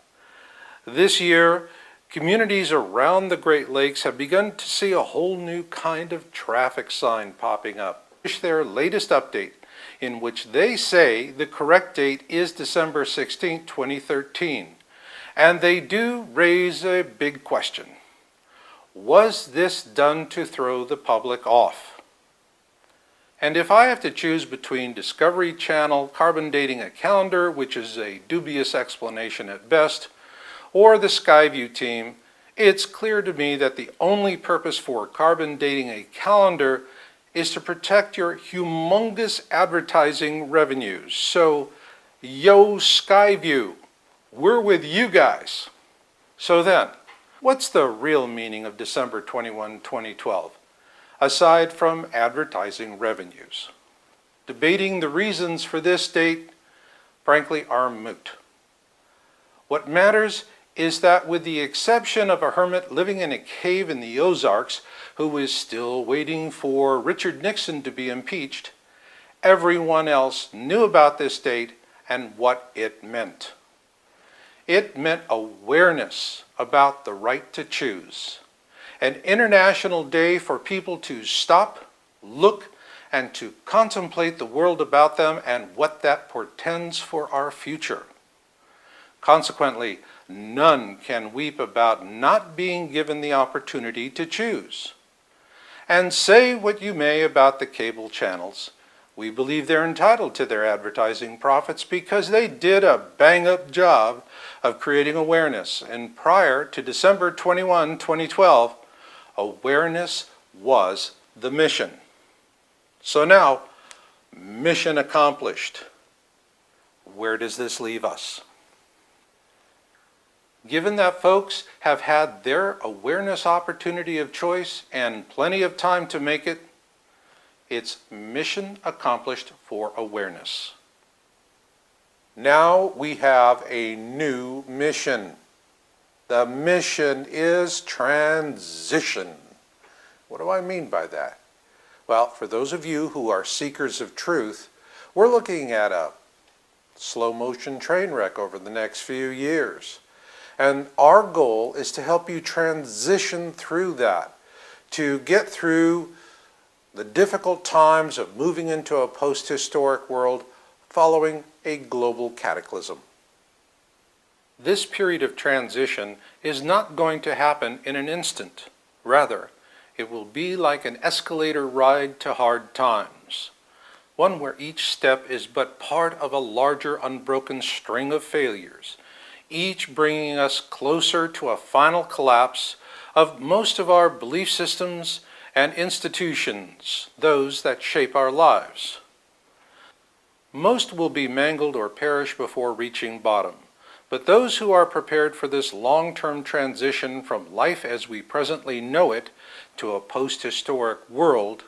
This year, communities around the Great Lakes have begun to see a whole new kind of traffic sign popping up. Their latest update, in which they say the correct date is December 16, 2013. And they do raise a big question. Was this done to throw the public off? And if I have to choose between Discovery Channel carbon dating a calendar, which is a dubious explanation at best, or the Skyview team, it's clear to me that the only purpose for carbon dating a calendar is to protect your humongous advertising revenues. So, yo Skyview, we're with you guys. So then, what's the real meaning of December 21, 2012, aside from advertising revenues? Debating the reasons for this date, frankly, are moot. What matters is that with the exception of a hermit living in a cave in the Ozarks who is still waiting for Richard Nixon to be impeached, everyone else knew about this date and what it meant. It meant awareness about the right to choose, an international day for people to stop, look, and to contemplate the world about them and what that portends for our future. Consequently, none can weep about not being given the opportunity to choose. And say what you may about the cable channels, we believe they're entitled to their advertising profits because they did a bang-up job of creating awareness. And prior to December 21, 2012, awareness was the mission. So now, mission accomplished. Where does this leave us? Given that folks have had their awareness opportunity of choice and plenty of time to make it, it's mission accomplished for awareness. Now we have a new mission. The mission is transition. What do I mean by that? Well, for those of you who are seekers of truth, we're looking at a slow motion train wreck over the next few years. And our goal is to help you transition through that, to get through the difficult times of moving into a post-historic world following a global cataclysm. This period of transition is not going to happen in an instant. Rather, it will be like an escalator ride to hard times, one where each step is but part of a larger unbroken string of failures, each bringing us closer to a final collapse of most of our belief systems and institutions, those that shape our lives. Most will be mangled or perish before reaching bottom, but those who are prepared for this long-term transition from life as we presently know it to a post-historic world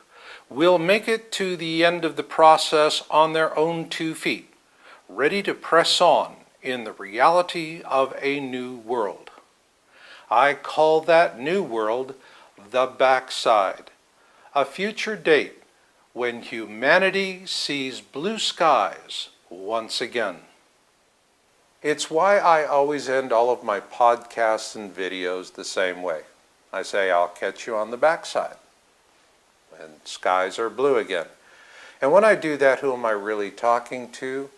will make it to the end of the process on their own 2 feet, ready to press on in the reality of a new world. I call that new world the backside, a future date when humanity sees blue skies once again. It's why I always end all of my podcasts and videos the same way. I say, I'll catch you on the backside, and skies are blue again. And when I do that, who am I really talking to?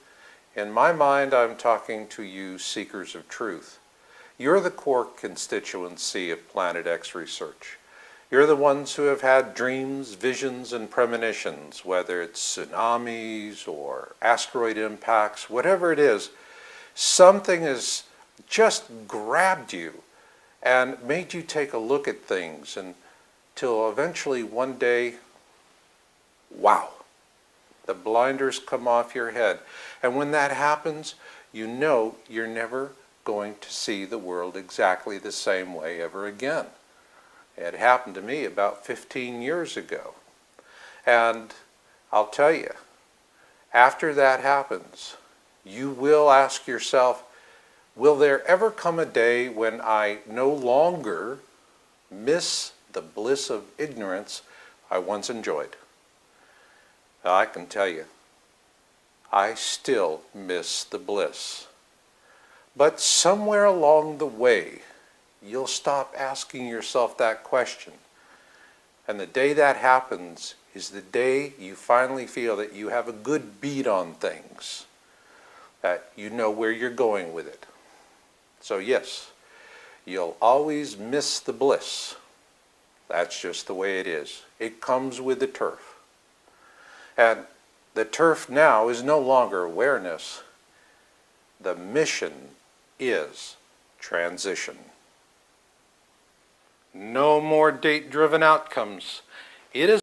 In my mind, I'm talking to you seekers of truth. You're the core constituency of Planet X research. You're the ones who have had dreams, visions, and premonitions, whether it's tsunamis or asteroid impacts, whatever it is, something has just grabbed you and made you take a look at things until eventually one day, wow, the blinders come off your head. And when that happens, you know you're never going to see the world exactly the same way ever again. It happened to me about 15 years ago. And I'll tell you, after that happens, you will ask yourself, will there ever come a day when I no longer miss the bliss of ignorance I once enjoyed? I can tell you, I still miss the bliss. But somewhere along the way, you'll stop asking yourself that question. And the day that happens is the day you finally feel that you have a good beat on things, that you know where you're going with it. So yes, you'll always miss the bliss. That's just the way it is. It comes with the turf. And the turf now is no longer awareness. The mission is transition. No more date-driven outcomes. It is